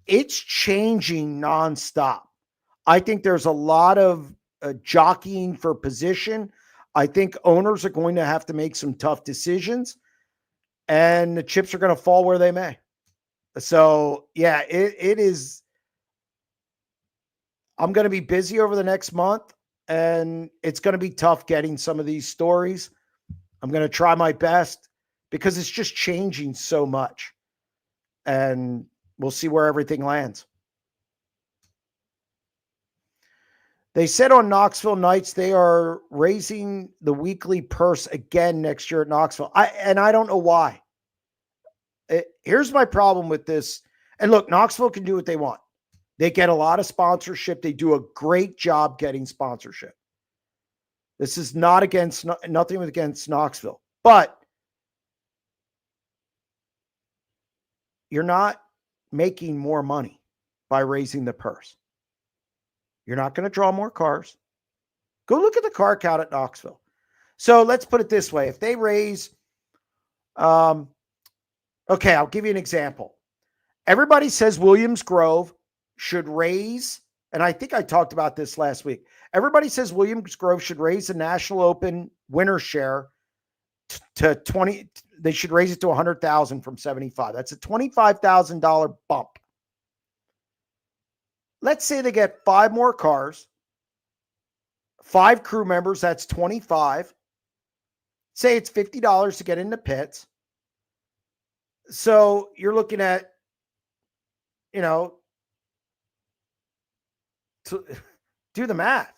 it's changing nonstop. I think there's a lot of jockeying for position. I think owners are going to have to make some tough decisions, and the chips are going to fall where they may. So, it is. I'm going to be busy over the next month, and it's going to be tough getting some of these stories. I'm going to try my best because it's just changing so much, and we'll see where everything lands. They said on Knoxville Nights they are raising the weekly purse again next year at Knoxville. I don't know why. Here's my problem with this. And look, Knoxville can do what they want. They get a lot of sponsorship. They do a great job getting sponsorship. This is not nothing against Knoxville, but you're not making more money by raising the purse. You're not going to draw more cars. Go look at the car count at Knoxville. So let's put it this way. If they raise, okay, I'll give you an example. Everybody says Williams Grove should raise, and I think I talked about this last week. Everybody says Williams Grove should raise the National Open winner share to 20. They should raise it to 100,000 from 75. That's a $25,000 bump. Let's say they get 5 more cars, 5 crew members, that's 25. Say it's $50 to get in the pits. So you're looking at, to do the math.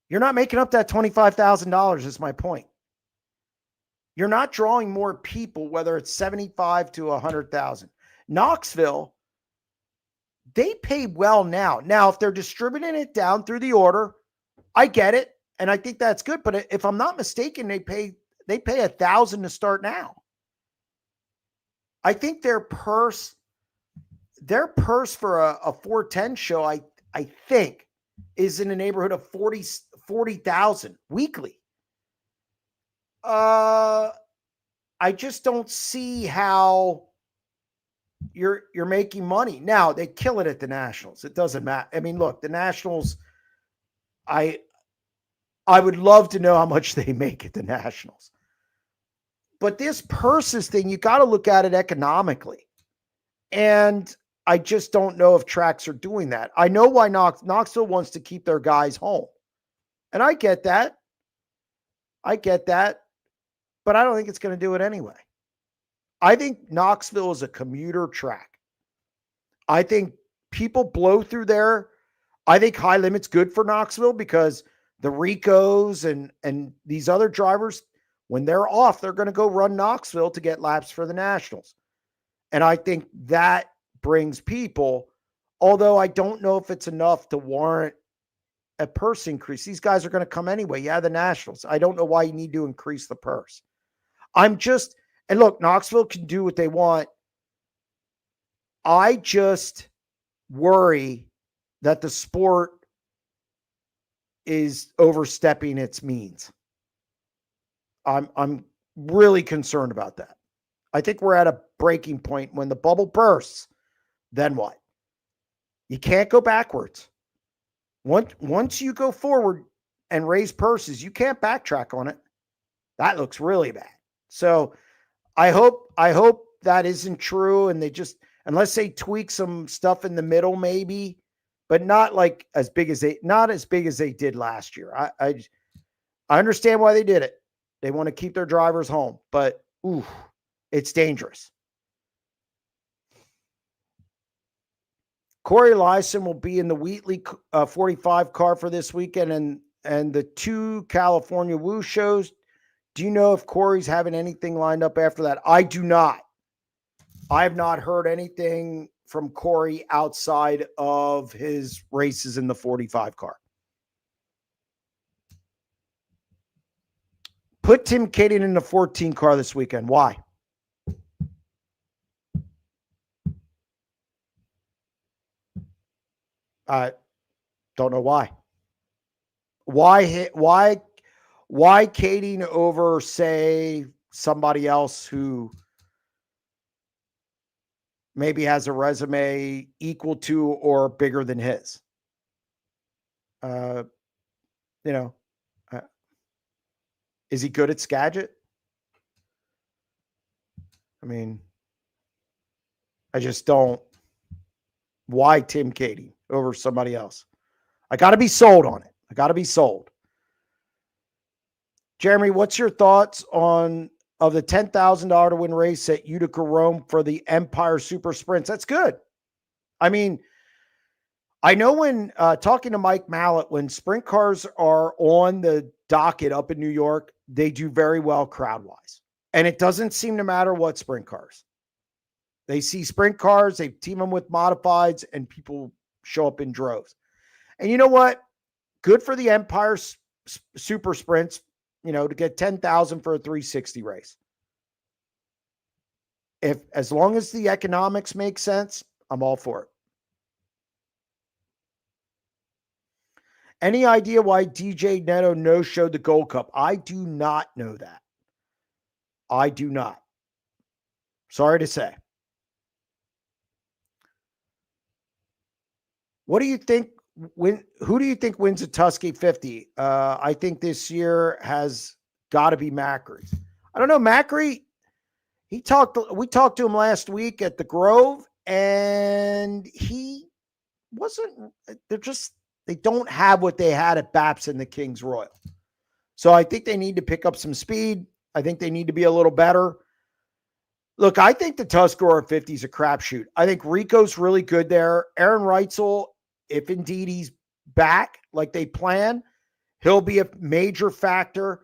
You're not making up that $25,000 is my point. You're not drawing more people, whether it's 75 to 100,000. Knoxville, they pay well now. Now, if they're distributing it down through the order, I get it, and I think that's good. But if I'm not mistaken, they pay $1,000 to start now. I think their purse for a 410 show, I think, is in the neighborhood of 40,000 weekly. I just don't see how you're making money. Now, they kill it at the Nationals. It doesn't matter. I mean, look, the Nationals, I would love to know how much they make at the Nationals. But this purses thing, you got to look at it economically. And I just don't know if tracks are doing that. I know why Knoxville wants to keep their guys home. And I get that. But I don't think it's going to do it anyway. I think Knoxville is a commuter track. I think people blow through there. I think high limit's good for Knoxville because the Ricos and these other drivers, when they're off, they're going to go run Knoxville to get laps for the Nationals. And I think that brings people, although I don't know if it's enough to warrant a purse increase. These guys are going to come anyway. Yeah, the Nationals. I don't know why you need to increase the purse. And look, Knoxville can do what they want. I just worry that the sport is overstepping its means. I'm really concerned about that. I think we're at a breaking point. When the bubble bursts, then what? You can't go backwards. Once you go forward and raise purses, you can't backtrack on it. That looks really bad. So I hope that isn't true, and they just, unless they tweak some stuff in the middle, maybe, but not like not as big as they did last year. I understand why they did it. They want to keep their drivers home, but it's dangerous. Corey Eliason will be in the Wheatley 45 car for this weekend and the 2 California Woo shows. Do you know if Corey's having anything lined up after that? I do not. I have not heard anything from Corey outside of his races in the 45 car. Put Tim Kading in the 14 car this weekend. Why? I don't know why. Why Kading over, say, somebody else who maybe has a resume equal to or bigger than his? Is he good at Skagit? I mean, I just don't. Why Tim Kading? over somebody else. I got to be sold on it. I got to be sold. Jeremy, what's your thoughts on of the $10,000 to win race at Utica Rome for the Empire Super Sprints? That's good. I mean, I know when talking to Mike Mallett, when sprint cars are on the docket up in New York, they do very well crowd-wise. And it doesn't seem to matter what sprint cars. They see sprint cars, they team them with modifieds, and people show up in droves. And you know what? Good for the Empire Super Sprints, to get $10,000 for a 360 race. As long as the economics make sense, I'm all for it. Any idea why DJ Neto no-showed the Gold Cup? I do not know that. I do not. Sorry to say. What do you think? Who do you think wins a Tusky 50? I think this year has got to be Macri. I don't know. Macri, we talked to him last week at the Grove, and he wasn't, they don't have what they had at Baps and the Kings Royal. So I think they need to pick up some speed. I think they need to be a little better. Look, I think the Tuscarora 50 is a crapshoot. I think Rico's really good there. Aaron Reitzel, if indeed he's back like they plan, he'll be a major factor.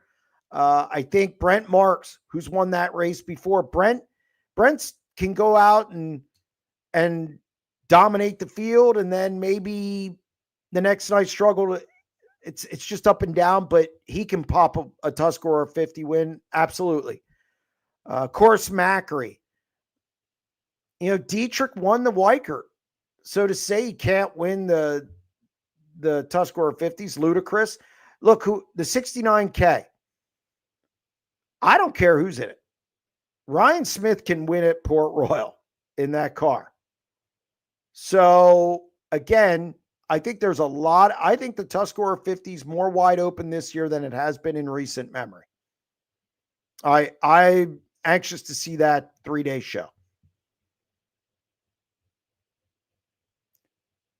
I think Brent Marks, who's won that race before, Brent can go out and dominate the field, and then maybe the next night struggle. It's just up and down, but he can pop a Tuscarora 50 win. Absolutely. Of course, Macri. Dietrich won the Weichert. So to say he can't win the Tuscarora 50s, ludicrous. Look, the 69K. I don't care who's in it. Ryan Smith can win at Port Royal in that car. So again, I think there's a lot. I think the Tuscarora 50 is more wide open this year than it has been in recent memory. I'm anxious to see that 3-day show.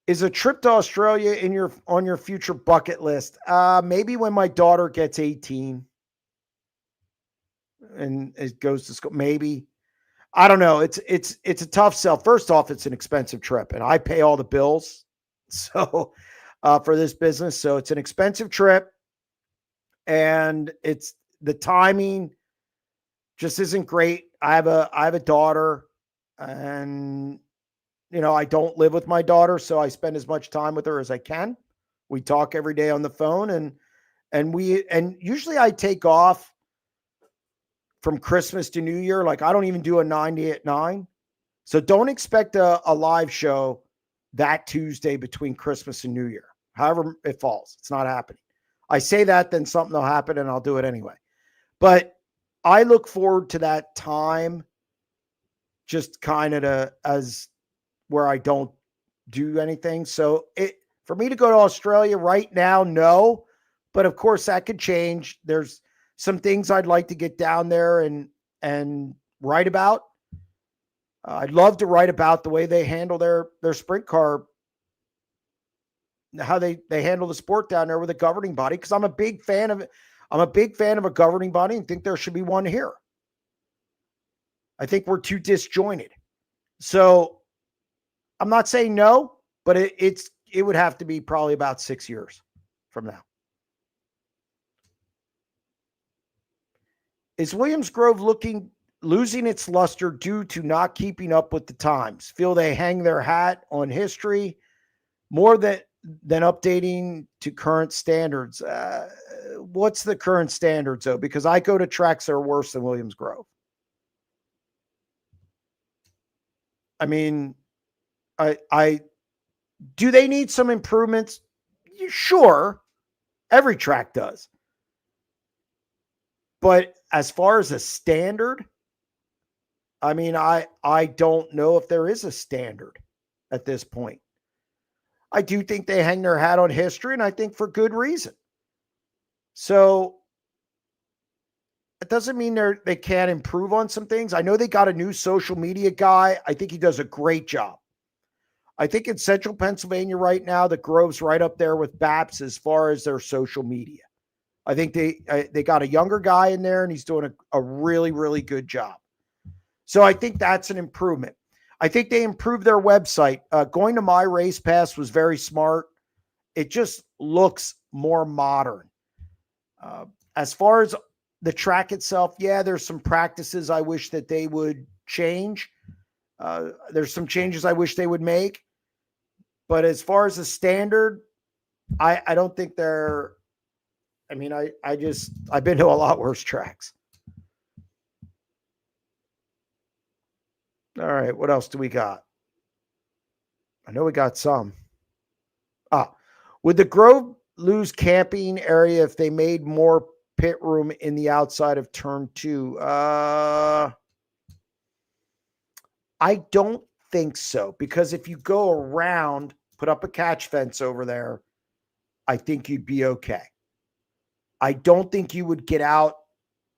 Is a trip to Australia on your future bucket list? Maybe when my daughter gets 18 and it goes to school. Maybe. I don't know. It's a tough sell. First off, it's an expensive trip, and I pay all the bills. So for this business, so it's an expensive trip, and it's the timing just isn't great. I have a daughter, and I don't live with my daughter, so I spend as much time with her as I can. We talk every day on the phone, and usually I take off from Christmas to New Year. Like I don't even do a 90 at 9. So don't expect a live show that Tuesday between Christmas and New Year. However it falls, it's not happening. I say that, then something will happen and I'll do it anyway. But I look forward to that time just kind of as where I don't do anything. So for me to go to Australia right now, no. But of course that could change. There's some things I'd like to get down there and write about. I'd love to write about the way they handle their sprint car, how they handle the sport down there with a governing body. Because I'm a big fan of it. I'm a big fan of a governing body and think there should be one here. I think we're too disjointed. So I'm not saying no, but it would have to be probably about 6 years from now. Is Williams Grove losing its luster due to not keeping up with the times? Feel they hang their hat on history more than updating to current standards? What's the current standards, though? Because I go to tracks that are worse than Williams Grove. I mean, I do they need some improvements? Sure. Every track does. But as far as a standard, I mean, I don't know if there is a standard at this point. I do think they hang their hat on history, and I think for good reason. So it doesn't mean they can't improve on some things. I know they got a new social media guy. I think he does a great job. I think in central Pennsylvania right now, the Grove's right up there with BAPS as far as their social media. I think they got a younger guy in there, and he's doing a really, really good job. So I think that's an improvement. I think they improved their website. Going to My Race Pass was very smart. It just looks more modern. As far as the track itself, yeah, there's some practices I wish that they would change. There's some changes I wish they would make. But as far as the standard, I don't think they're, I mean, I've been to a lot worse tracks. All right, what else do we got? I know we got some. Would the Grove lose camping area if they made more pit room in the outside of turn 2? I don't think so, because if you go around, put up a catch fence over there, I think you'd be okay. I don't think you would get out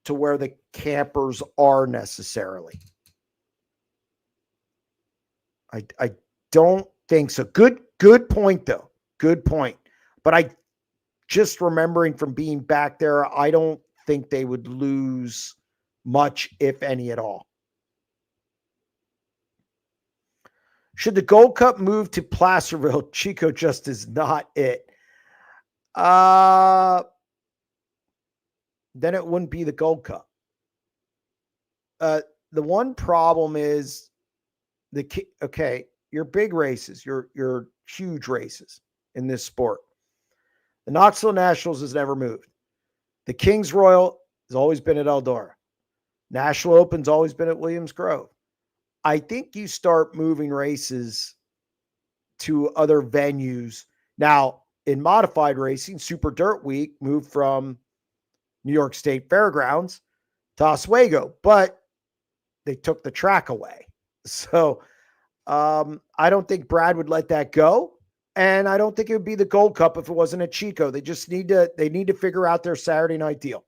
to where the campers are necessarily. I don't think so. Good point, though. Good point. But I just remembering from being back there, I don't think they would lose much, if any at all. Should the Gold Cup move to Placerville? Chico just is not it. Then it wouldn't be the Gold Cup. The one problem is your big races, your huge races in this sport. The Knoxville Nationals has never moved. The Kings Royal has always been at Eldora. National Open's always been at Williams Grove. I think you start moving races to other venues. Now, in modified racing, Super Dirt Week moved from New York State Fairgrounds to Oswego, but they took the track away. So I don't think Brad would let that go. And I don't think it would be the Gold Cup if it wasn't at Chico. They just need to figure out their Saturday night deal.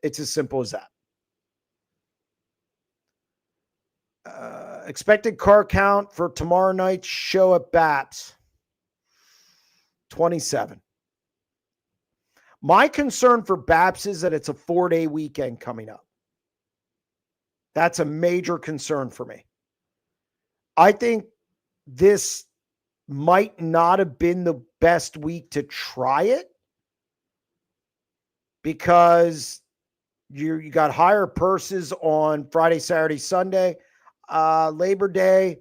It's as simple as that. Expected car count for tomorrow night's show at BAPS, 27. My concern for BAPS is that it's a 4-day weekend coming up. That's a major concern for me. I think this might not have been the best week to try it because you got higher purses on Friday, Saturday, Sunday. Labor Day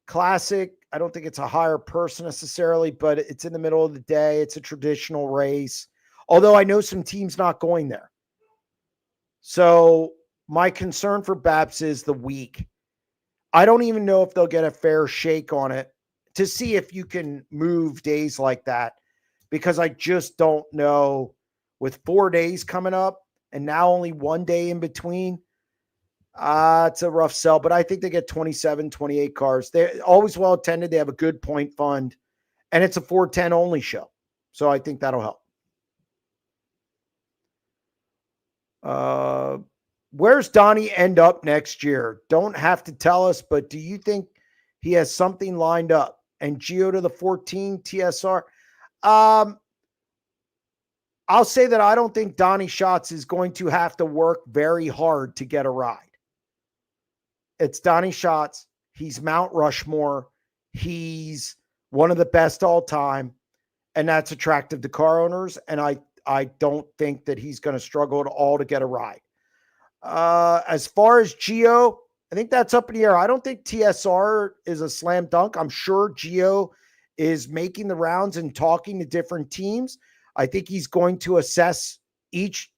Classic, I don't think it's a higher purse necessarily, but it's in the middle of the day. It's a traditional race, although I know some teams not going there. So my concern for BAPS is the week. I don't even know if they'll get a fair shake on it to see if you can move days like that, because I just don't know with 4 days coming up and now only 1 day in between. It's a rough sell, but I think they get 27, 28 cars. They're always well attended. They have a good point fund, and it's a 410 only show. So I think that'll help. Where's Donnie end up next year? Don't have to tell us, but do you think he has something lined up? And Gio to the 14 TSR. I'll say that I don't think Donnie Schatz is going to have to work very hard to get a ride. It's Donnie Schatz. He's Mount Rushmore. He's one of the best all time. And that's attractive to car owners. And I don't think that he's going to struggle at all to get a ride. As far as Gio, I think that's up in the air. I don't think TSR is a slam dunk. I'm sure Gio is making the rounds and talking to different teams. I think he's going to assess each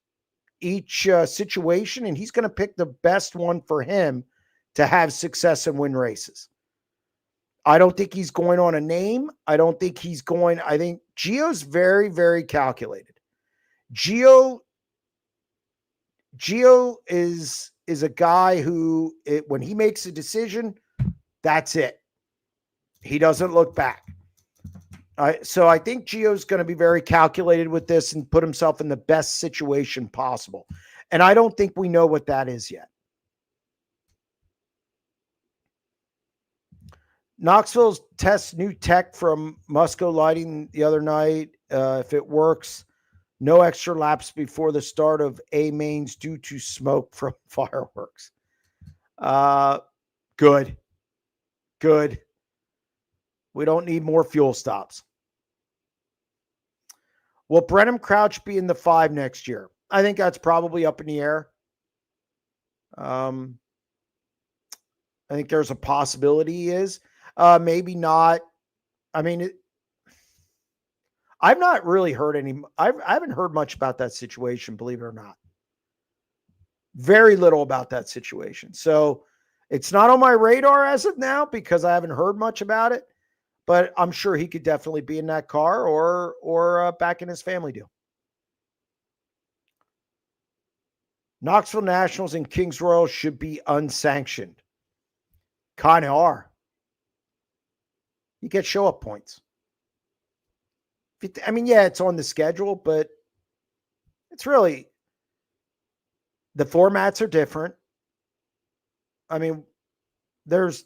situation, and he's going to pick the best one for him to have success and win races. I don't think he's going on a name. I think Gio's very, very calculated. Gio is a guy who, when he makes a decision, that's it. He doesn't look back. So I think Gio's going to be very calculated with this and put himself in the best situation possible. And I don't think we know what that is yet. Knoxville's tests new tech from Musco Lighting the other night. If it works, no extra laps before the start of A mains due to smoke from fireworks. Good. We don't need more fuel stops. Will Brenham Crouch be in the 5 next year? I think that's probably up in the air. I think there's a possibility he is. Maybe not. I mean, I've not really heard I haven't heard much about that situation, believe it or not. Very little about that situation. So it's not on my radar as of now because I haven't heard much about it, but I'm sure he could definitely be in that car or back in his family deal. Knoxville Nationals and Kings Royal should be unsanctioned. Kind of are. You get show up points. I mean, yeah, it's on the schedule, but it's really, the formats are different. I mean, there's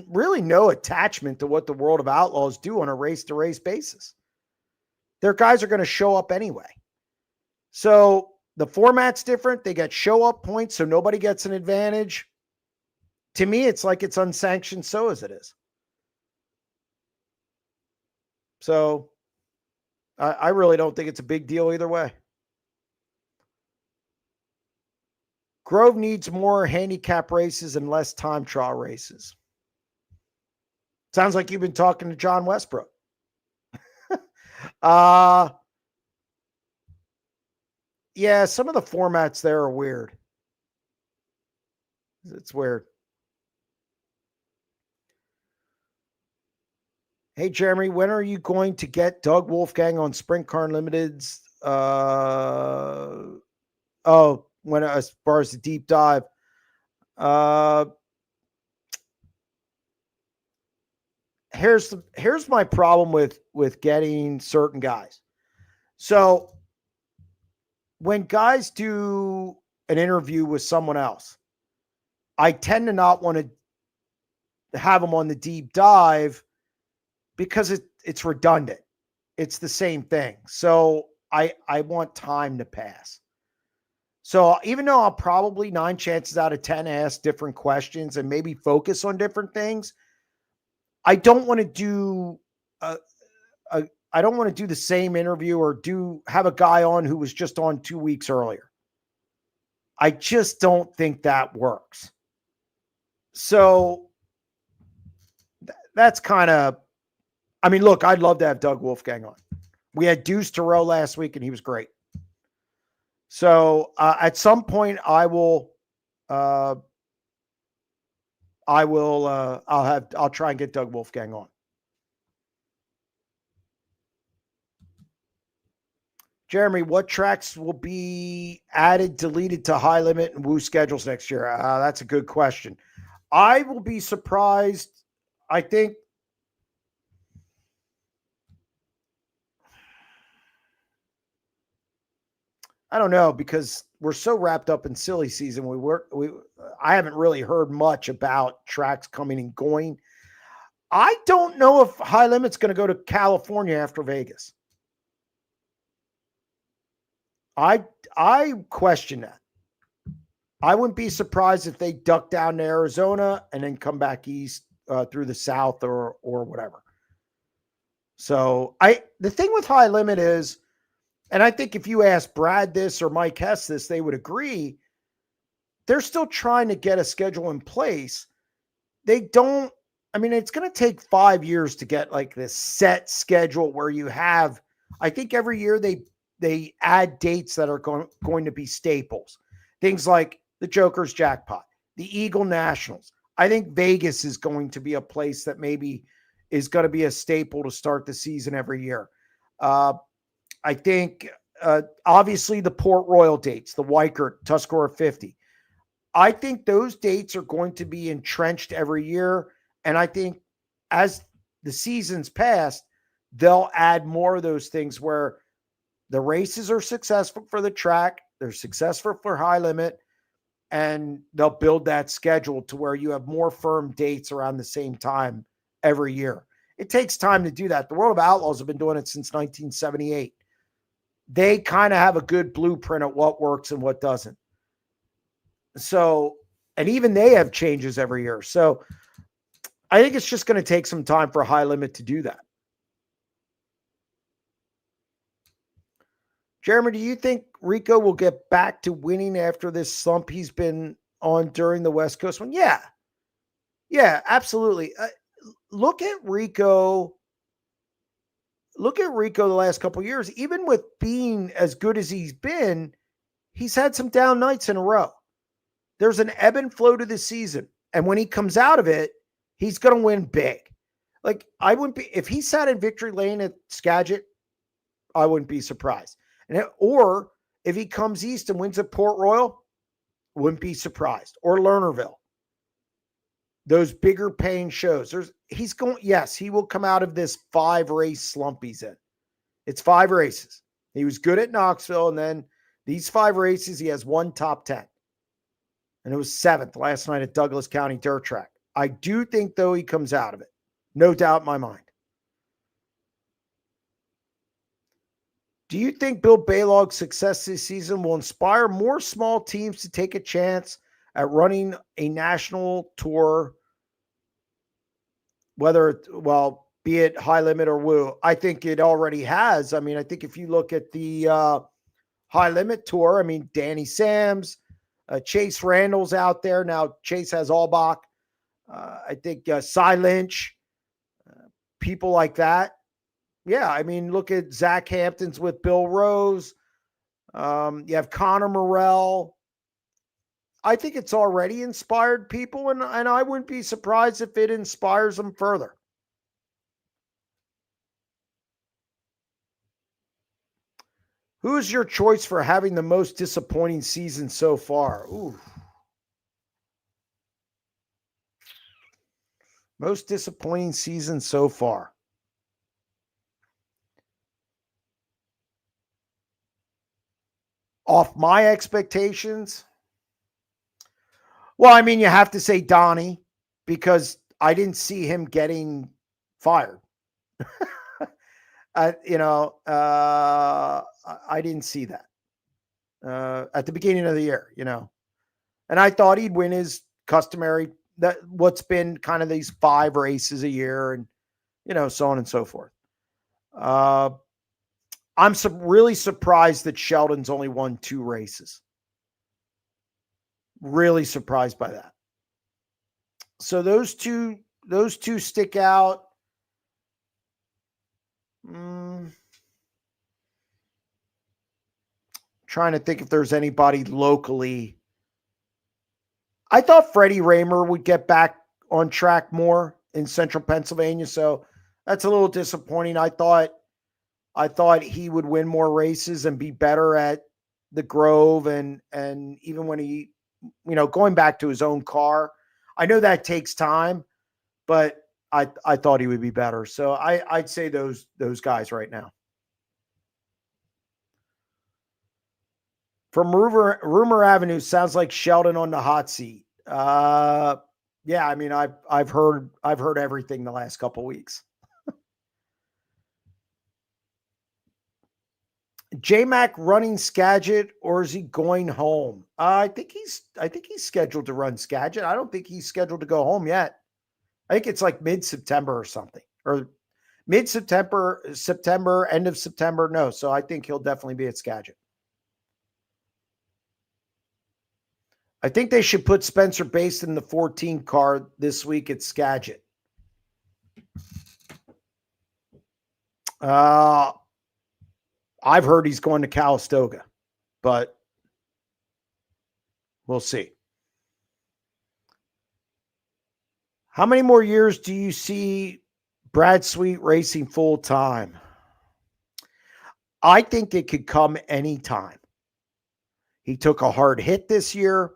really no attachment to what the World of Outlaws do on a race-to-race basis. Their guys are going to show up anyway. So the format's different. They get show-up points, so nobody gets an advantage. To me, it's like it's unsanctioned, so as it is. So I really don't think it's a big deal either way. Grove needs more handicap races and less time trial races. Sounds like you've been talking to John Westbrook. Yeah, some of the formats there are weird. It's weird. Hey, Jeremy, when are you going to get Doug Wolfgang on SprintCarUnlimited's? When as far as the deep dive. Here's my problem with getting certain guys. So when guys do an interview with someone else, I tend to not want to have them on the deep dive because it's redundant. It's the same thing. So I want time to pass. So even though I'll probably 9 chances out of 10 ask different questions and maybe focus on different things, I don't want to do I don't want to do the same interview or have a guy on who was just on 2 weeks earlier. I just don't think that works. So that's kind of, I mean, look, I'd love to have Doug Wolfgang on. We had Deuce Terrell last week and he was great. So at some point I'll try and get Doug Wolfgang on. Jeremy, what tracks will be added, deleted to high limit and Woo schedules next year? That's a good question. I will be surprised. I think I don't know, because we're so wrapped up in silly season. I haven't really heard much about tracks coming and going. I don't know if high limit's going to go to California after Vegas. I question that. I wouldn't be surprised if they duck down to Arizona and then come back east through the south or whatever. So the thing with high limit is, and I think if you ask Brad this or Mike Hess this, they would agree, they're still trying to get a schedule in place. It's going to take 5 years to get like this set schedule where you have, I think every year they add dates that are going to be staples. Things like the Joker's Jackpot, the Eagle Nationals. I think Vegas is going to be a place that maybe is going to be a staple to start the season every year. I think, obviously, the Port Royal dates, the Weikert, Tuscarora 50. I think those dates are going to be entrenched every year. And I think as the seasons pass, they'll add more of those things where the races are successful for the track, they're successful for high limit, and they'll build that schedule to where you have more firm dates around the same time every year. It takes time to do that. The World of Outlaws have been doing it since 1978. They kind of have a good blueprint of what works and what doesn't. So, and even they have changes every year. So I think it's just going to take some time for High Limit to do that. Jeremy, do you think Rico will get back to winning after this slump he's been on during the West Coast one? Yeah. Yeah, absolutely. Look at Rico. Look at Rico the last couple of years. Even with being as good as he's been, he's had some down nights in a row. There's an ebb and flow to the season. And when he comes out of it, he's going to win big. Like, I wouldn't be, if he sat in victory lane at Skagit, I wouldn't be surprised. Or if he comes east and wins at Port Royal, wouldn't be surprised. Or Lernerville. Those bigger paying shows. Yes, he will come out of this 5-race slump he's in. It's 5 races. He was good at Knoxville, and then these 5 races, he has one top 10. And it was 7th last night at Douglas County Dirt Track. I do think, though, he comes out of it. No doubt in my mind. Do you think Bill Balog's success this season will inspire more small teams to take a chance at running a national tour, be it High Limit or Woo? I think it already has. I mean, I think if you look at the High Limit tour, I mean, Danny Sams, Chase Randall's out there. Now, Chase has Albach. I think Cy Lynch, people like that. Yeah, I mean, look at Zach Hampton's with Bill Rose. You have Connor Morrell. I think it's already inspired people, and I wouldn't be surprised if it inspires them further. Who is your choice for having the most disappointing season so far? Ooh. Most disappointing season so far. Off my expectations? Well, I mean, you have to say Donnie, because I didn't see him getting fired. I didn't see that at the beginning of the year, and I thought he'd win his customary, what's been kind of these 5 races a year, and so on and so forth. I'm really surprised that Sheldon's only won 2 races. Really surprised by that. So those two stick out. Trying to think if there's anybody locally. I thought Freddie Raymer would get back on track more in Central Pennsylvania, so that's a little disappointing. I thought he would win more races and be better at the Grove, and even when he, going back to his own car. I know that takes time, but I thought he would be better. So I'd say those guys right now. From Rumor Avenue, sounds like Sheldon on the hot seat. Yeah, I mean, I've heard everything the last couple weeks. J-Mac running Skagit, or is he going home? I think he's scheduled to run Skagit. I don't think he's scheduled to go home yet. I think it's like mid-September or something, or mid-September, end of September. No, so I think he'll definitely be at Skagit. I think they should put Spencer Basin in the 14 car this week at Skagit. I've heard he's going to Calistoga, but we'll see. How many more years do you see Brad Sweet racing full time? I think it could come anytime. He took a hard hit this year.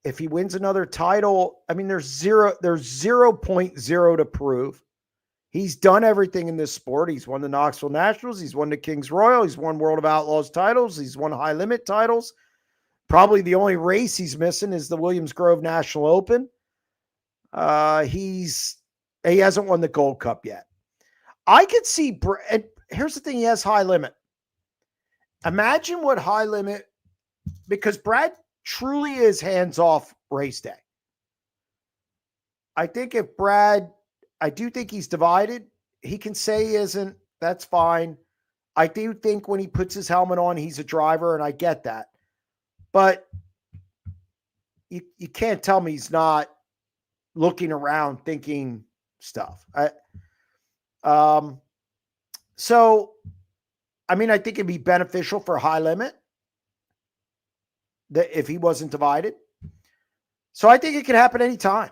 If he wins another title, I mean, there's 0.0 to prove. He's done everything in this sport. He's won the Knoxville Nationals. He's won the Kings Royal. He's won World of Outlaws titles. He's won High Limit titles. Probably the only race he's missing is the Williams Grove National Open. He hasn't won the Gold Cup yet. I could see, and here's the thing, he has high limit. Imagine what high limit, because Brad truly is hands-off race day. I think if Brad, I do think he's divided. He can say he isn't. That's fine. I do think when he puts his helmet on, he's a driver, and I get that. But you can't tell me he's not looking around thinking stuff. So, I mean, I think it'd be beneficial for high limit that if he wasn't divided. So I think it could happen anytime.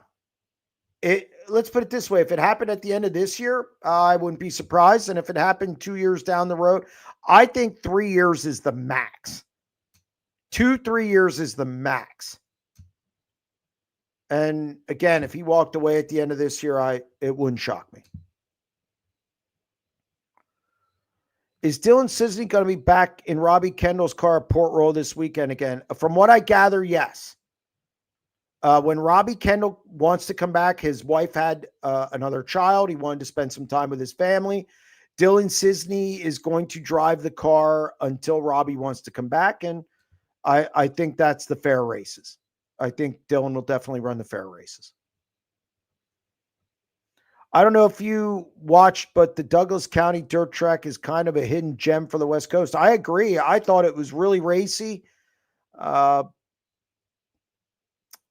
Let's put it this way. If it happened at the end of this year, I wouldn't be surprised. And if it happened 2 years down the road, I think 3 years is the max. 2-3 years is the max. And again, if he walked away at the end of this year, it wouldn't shock me. Is Dylan Cisney going to be back in Robbie Kendall's car at Port Royal this weekend again? From what I gather, yes. When Robbie Kendall wants to come back, his wife had another child. He wanted to spend some time with his family. Dylan Cisney is going to drive the car until Robbie wants to come back. And I think that's the fair races. I think Dylan will definitely run the fair races. I don't know if you watched, but the Douglas County dirt track is kind of a hidden gem for the West Coast. I agree. I thought it was really racy. I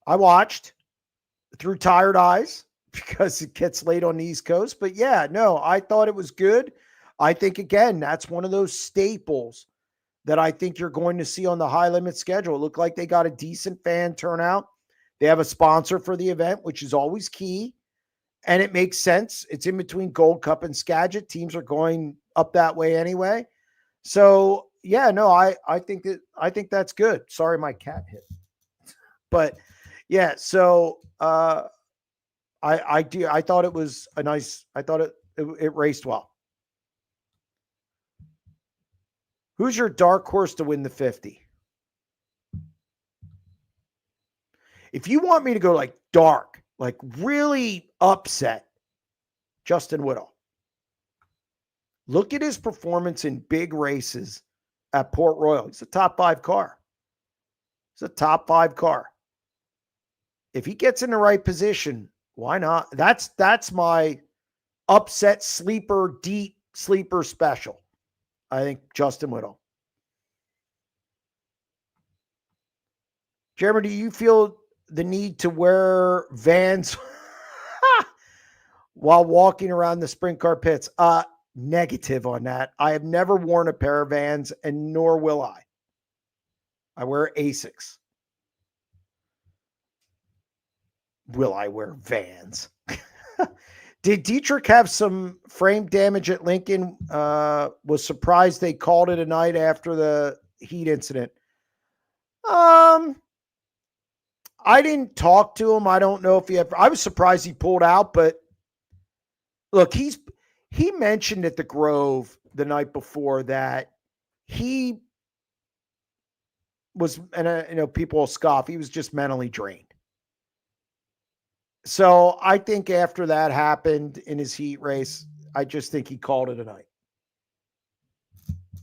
watched through tired eyes because it gets late on the East Coast. But yeah, no, I thought it was good. I think, again, that's one of those staples that I think you're going to see on the high limit schedule. It looked like they got a decent fan turnout. They have a sponsor for the event, which is always key. And it makes sense. It's in between Gold Cup and Skagit. Teams are going up that way anyway. So yeah, no, I think that's good. Sorry, my cat hit. But yeah, so I thought it was a nice, I thought it raced well. Who's your dark horse to win the 50? If you want me to go like dark, like really upset, Justin Whittle. Look at his performance in big races at Port Royal. He's a top 5 car. He's a top 5 car. If he gets in the right position, why not? That's my upset sleeper, deep sleeper special. I think Justin Whittle. Jeremy, do you feel the need to wear Vans while walking around the sprint car pits? Negative on that. I have never worn a pair of Vans, and nor will I. I wear Asics. Will I wear Vans? Did Dietrich have some frame damage at Lincoln? Was surprised they called it a night after the heat incident. I didn't talk to him. I don't know if I was surprised he pulled out, but look, he mentioned at the Grove the night before that he was, and people will scoff, he was just mentally drained. So I think after that happened in his heat race, I just think he called it a night.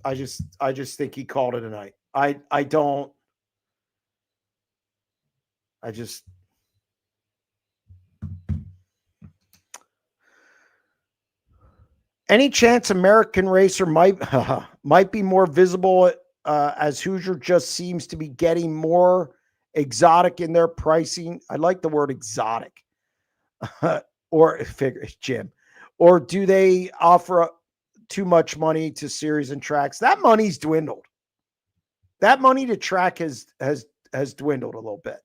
I just think he called it a night. Any chance American Racer might be more visible as Hoosier just seems to be getting more exotic in their pricing? I like the word exotic. Or figure, Jim, or do they offer too much money to series and tracks? That money's dwindled. That money to track has dwindled a little bit.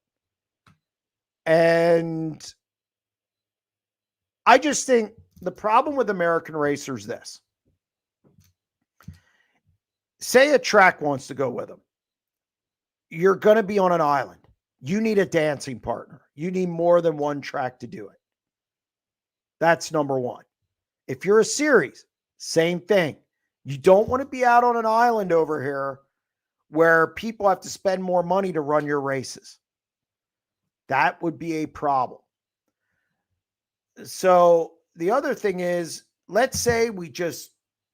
And I just think the problem with American Racers is this. Say a track wants to go with them. You're going to be on an island. You need a dancing partner. You need more than one track to do it. That's number one. If you're a series, same thing. You don't want to be out on an island over here where people have to spend more money to run your races. That would be a problem. So the other thing is, let's say we just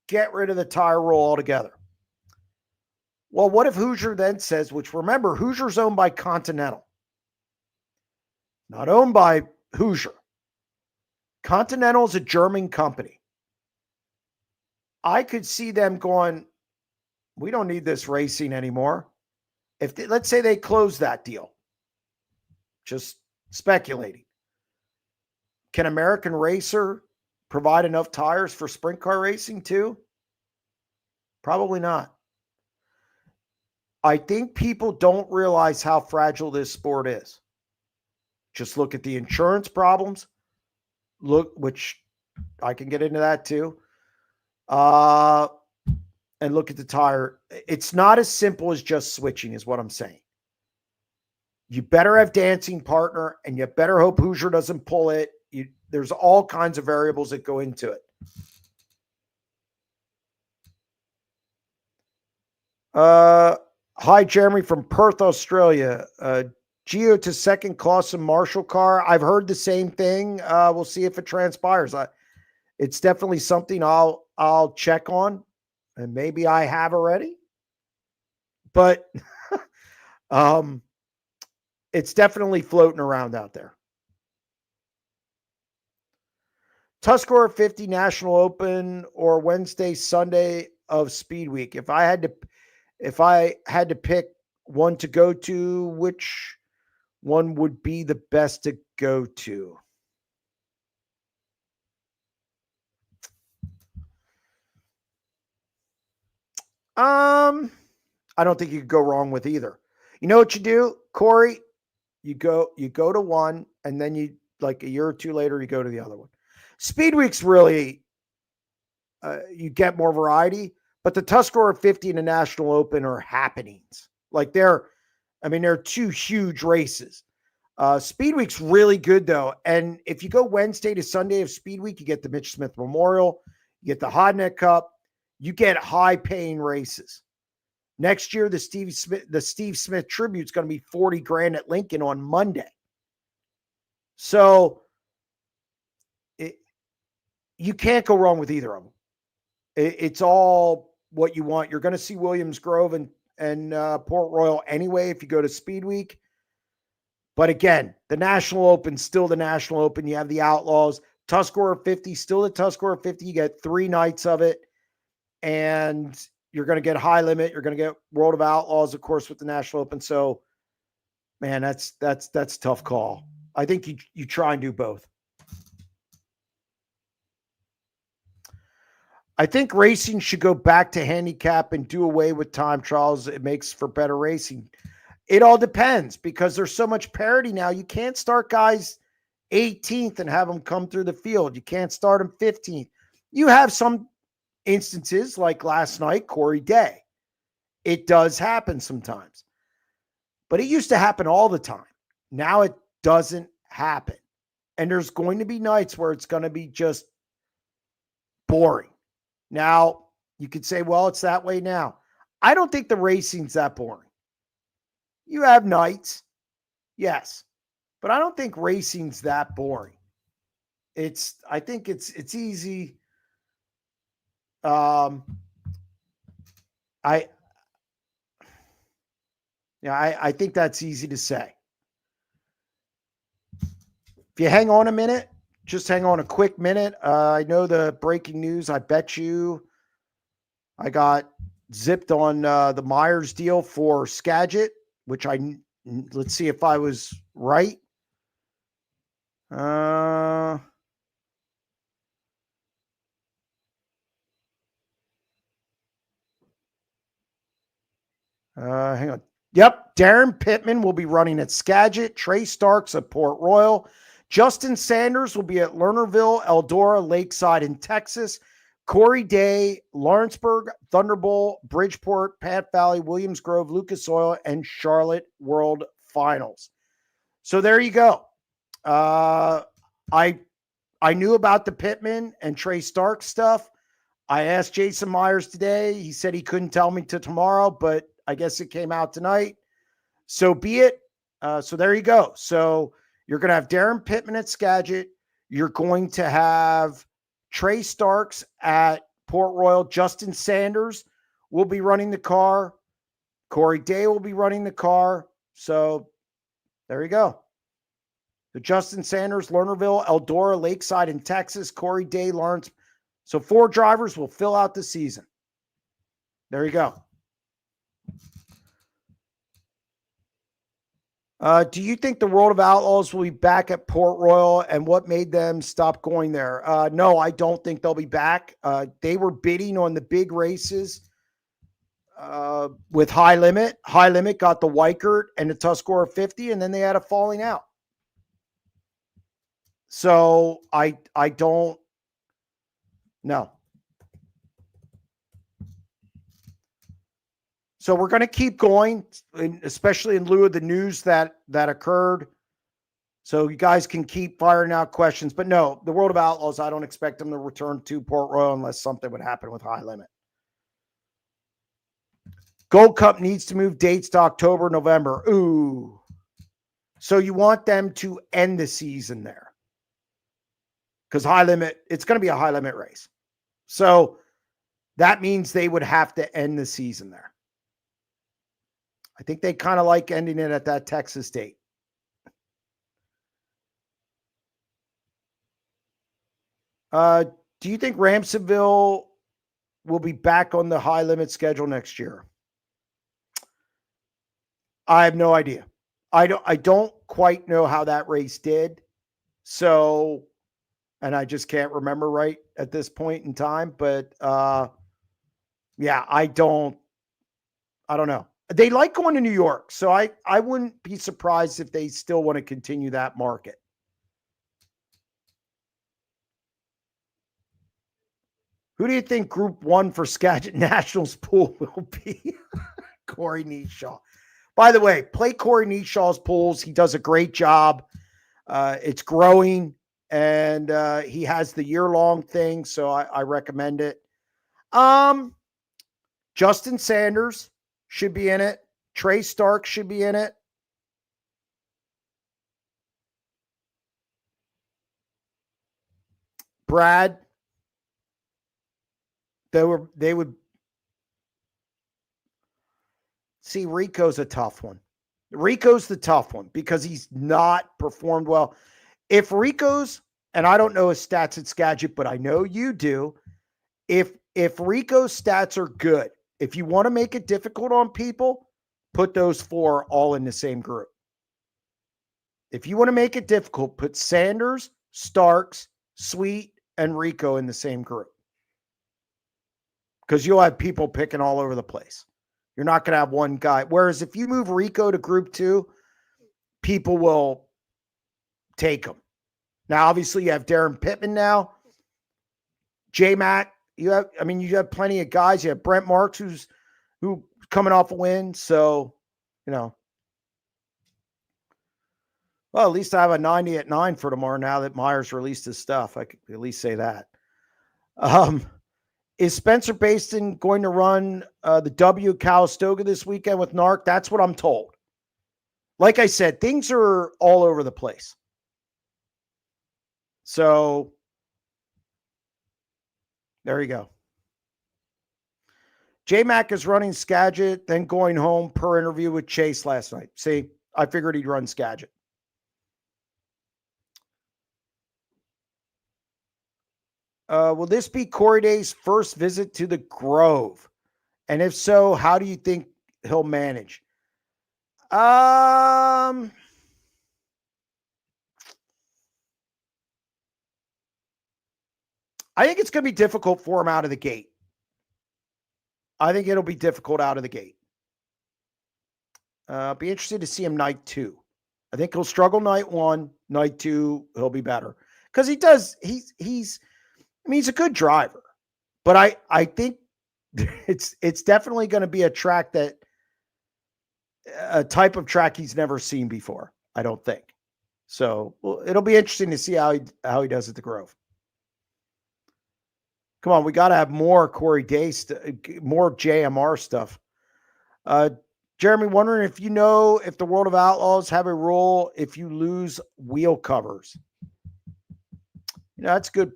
get rid of the tire roll altogether. Well, what if Hoosier then says, which remember, Hoosier's owned by Continental, not owned by Hoosier. Continental is a German company. I could see them going, we don't need this racing anymore. If they, let's say they close that deal, just speculating. Can American Racer provide enough tires for sprint car racing too? Probably not. I think people don't realize how fragile this sport is. Just look at the insurance problems. Look, which I can get into that too. And look at the tire. It's not as simple as just switching, is what I'm saying. You better have dancing partner, and you better hope Hoosier doesn't pull it. There's all kinds of variables that go into it. Hi, Jeremy from Perth, Australia. Geo to second Clausen Marshall car. I've heard the same thing. We'll see if it transpires. It's definitely something I'll check on, and maybe I have already. But it's definitely floating around out there. Tuscarora 50 National Open or Wednesday, Sunday of Speed Week. If I had to pick one to go to, which one would be the best to go to? I don't think you could go wrong with either. You know what you do, Corey? You go to one, and then you, like a year or two later, you go to the other one. Speed Week's really, you get more variety, but the Tuscarora 50 and the National Open are happenings. Like they're two huge races. Speed Week's really good though. And if you go Wednesday to Sunday of Speed Week, you get the Mitch Smith Memorial, you get the Hodneck Cup, you get high paying races. Next year, the Steve Smith tribute is going to be $40,000 at Lincoln on Monday. So you can't go wrong with either of them. It's all what you want. You're going to see Williams Grove and Port Royal anyway if you go to Speed Week. But again, the National Open, still the National Open. You have the Outlaws. Tuscarora 50, still the Tuscarora 50. You get 3 nights of it. And you're going to get High Limit. You're going to get World of Outlaws, of course, with the National Open. So, man, that's a tough call. I think you try and do both. I think racing should go back to handicap and do away with time trials. It makes for better racing. It all depends because there's so much parity now. You can't start guys 18th and have them come through the field. You can't start them 15th. You have some instances like last night, Corey Day. It does happen sometimes. But it used to happen all the time. Now it doesn't happen. And there's going to be nights where it's going to be just boring. Now, you could say, well, it's that way now. I don't think the racing's that boring. You have nights, yes, but I don't think racing's that boring. I think it's easy. I think that's easy to say. If you hang on a minute, just hang on a quick minute. I know the breaking news. I bet you I got zipped on the Myers deal for Skagit, which let's see if I was right. Hang on. Yep, Darren Pittman will be running at Skagit. Trey Starks at Port Royal. Justin Sanders will be at Lernerville, Eldora, Lakeside in Texas. Corey Day, Lawrenceburg, Thunderbolt, Bridgeport, Pat Valley, Williams Grove, Lucas Oil, and Charlotte World Finals. So there you go. I knew about the Pittman and Trey Starks stuff. I asked Jason Myers today. He said he couldn't tell me till tomorrow, but I guess it came out tonight. So be it. So there you go. So you're going to have Darren Pittman at Skagit. You're going to have Trey Starks at Port Royal. Justin Sanders will be running the car. Corey Day will be running the car. So there you go. The Justin Sanders, Lernerville, Eldora, Lakeside, in Texas, Corey Day, Lawrence. So 4 drivers will fill out the season. There you go. Do you think the World of Outlaws will be back at Port Royal, and what made them stop going there? No, I don't think they'll be back. They were bidding on the big races with High Limit. High Limit got the Weikert and the Tuscarora 50, and then they had a falling out. So I don't know. So we're going to keep going, especially in lieu of the news that occurred. So you guys can keep firing out questions. But no, the World of Outlaws, I don't expect them to return to Port Royal unless something would happen with High Limit. Gold Cup needs to move dates to October, November. Ooh. So you want them to end the season there. Because High Limit, it's going to be a High Limit race. So that means they would have to end the season there. I think they kind of like ending it at that Texas date. Do you think Ramsonville will be back on the High Limit schedule next year? I have no idea. I don't quite know how that race did. So, and I just can't remember right at this point in time. But yeah, I don't know. They like going to New York, so I wouldn't be surprised if they still want to continue that market. Who do you think Group 1 for Skagit Nationals pool will be? Corey Neeshaw. By the way, play Corey Neeshaw's pools. He does a great job. It's growing, and he has the year-long thing, so I recommend it. Justin Sanders should be in it. Trey Stark should be in it. Brad. They would see. Rico's a tough one. Rico's the tough one because he's not performed well. If Rico's, and I don't know his stats at Skagit, but I know you do. If Rico's stats are good, if you want to make it difficult on people, put those 4 all in the same group. If you want to make it difficult, put Sanders, Starks, Sweet, and Rico in the same group. Because you'll have people picking all over the place. You're not going to have one guy. Whereas if you move Rico to Group 2, people will take him. Now, obviously, you have Darren Pittman now. J-Mac. You have plenty of guys. You have Brent Marks, who coming off a win. So, well, at least I have a 90 at 9 for tomorrow now that Myers released his stuff. I could at least say that. Is Spencer Baston going to run the W Calistoga this weekend with NARC? That's what I'm told. Like I said, things are all over the place. So there you go. J-Mac is running Skagit, then going home per interview with Chase last night. See, I figured he'd run Skagit. Will this be Corey Day's first visit to the Grove? And if so, how do you think he'll manage? I think it's going to be difficult for him out of the gate. I think it'll be difficult out of the gate. Be interested to see him night 2. I think he'll struggle night 1. Night 2, he'll be better. Because he's a good driver. But I think it's definitely going to be a track a type of track he's never seen before, I don't think. So it'll be interesting to see how he does at the Grove. Come on, we got to have more Corey Day, more JMR stuff. Jeremy, wondering if if the World of Outlaws have a rule if you lose wheel covers. That's good.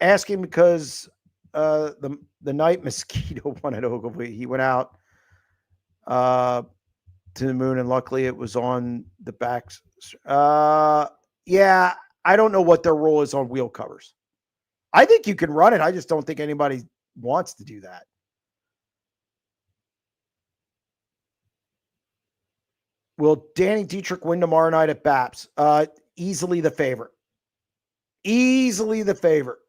Asking because the night Mosquito won at Ogilvy, he went out to the moon, and luckily it was on the backs. Yeah, I don't know what their rule is on wheel covers. I think you can run it. I just don't think anybody wants to do that. Will Danny Dietrich win tomorrow night at BAPS? Easily the favorite. Easily the favorite.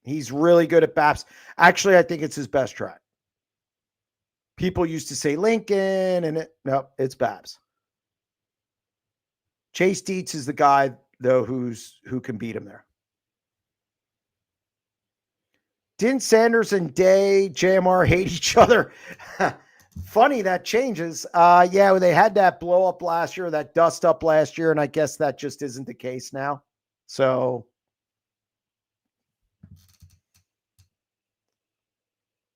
He's really good at BAPS. Actually, I think it's his best track. People used to say Lincoln, and no, it's BAPS. Chase Dietz is the guy, though, who can beat him there. Didn't Sanders and Day, JMR hate each other? Funny that changes. Yeah, they had that blow up last year, that dust up last year, and I guess that just isn't the case now. So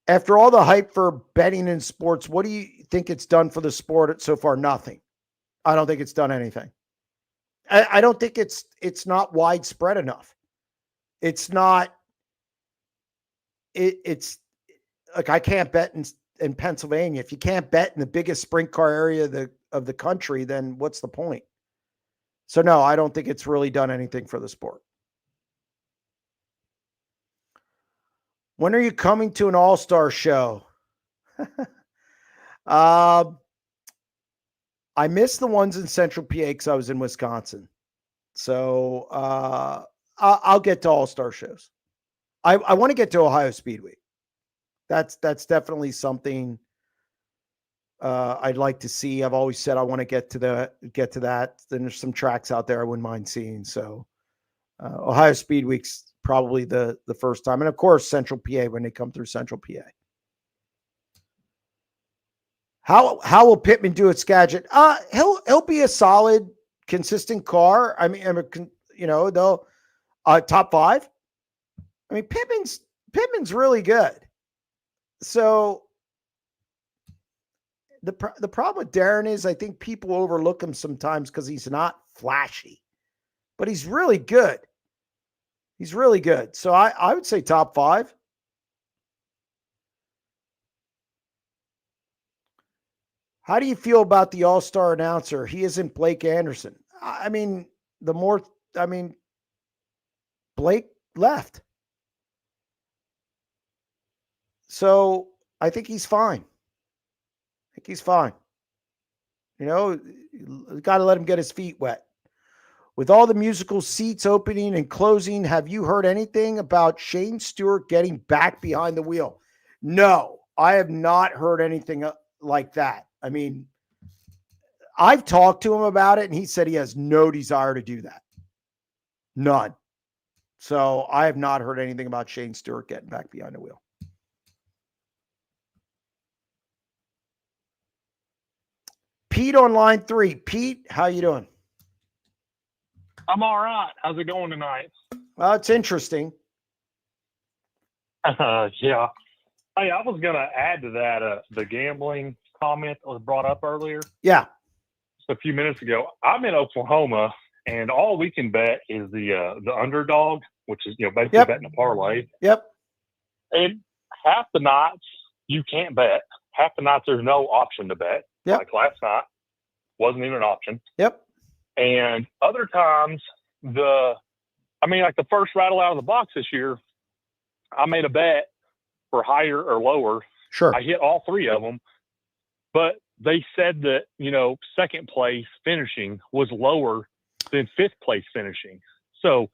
after all the hype for betting in sports, what do you think it's done for the sport so far? Nothing. I don't think it's done anything. I don't think it's not widespread enough. It's not. It's like I can't bet in Pennsylvania. If you can't bet in the biggest sprint car area of the country, then what's the point? So no, I don't think it's really done anything for the sport. When are you coming to an all-star show? I missed the ones in Central PA because I was in Wisconsin. So I'll get to all-star shows. I want to get to Ohio Speedway. That's definitely something I'd like to see. I've always said I want to get to that. Then there's some tracks out there I wouldn't mind seeing. So Ohio Speedweek's probably the first time, and of course Central PA when they come through Central PA. How will Pittman do at Skagit? He'll be a solid, consistent car. I mean, they'll top 5. I mean, Pittman's really good. So the problem with Darren is I think people overlook him sometimes because he's not flashy, but he's really good. He's really good. So I would say top 5. How do you feel about the all-star announcer? He isn't Blake Anderson. I mean, Blake left. So I think he's fine. Got to let him get his feet wet. With all the musical seats opening and closing, have you heard anything about Shane Stewart getting back behind the wheel? No, I have not heard anything like that. I mean, I've talked to him about it, and he said he has no desire to do that. None. So I have not heard anything about Shane Stewart getting back behind the wheel. Pete on line 3. Pete, how you doing? I'm all right. How's it going tonight? Well, it's interesting. Yeah. Hey, I was going to add to that the gambling comment that was brought up earlier. Yeah. Just a few minutes ago. I'm in Oklahoma, and all we can bet is the underdog, which is basically betting a parlay. Yep. And half the nights you can't bet. Half the nights there's no option to bet. Yep. Like last night, wasn't even an option. Yep. And other times, the first rattle out of the box this year, I made a bet for higher or lower. Sure. I hit all 3 of them, but they said that, second place finishing was lower than 5th place finishing. So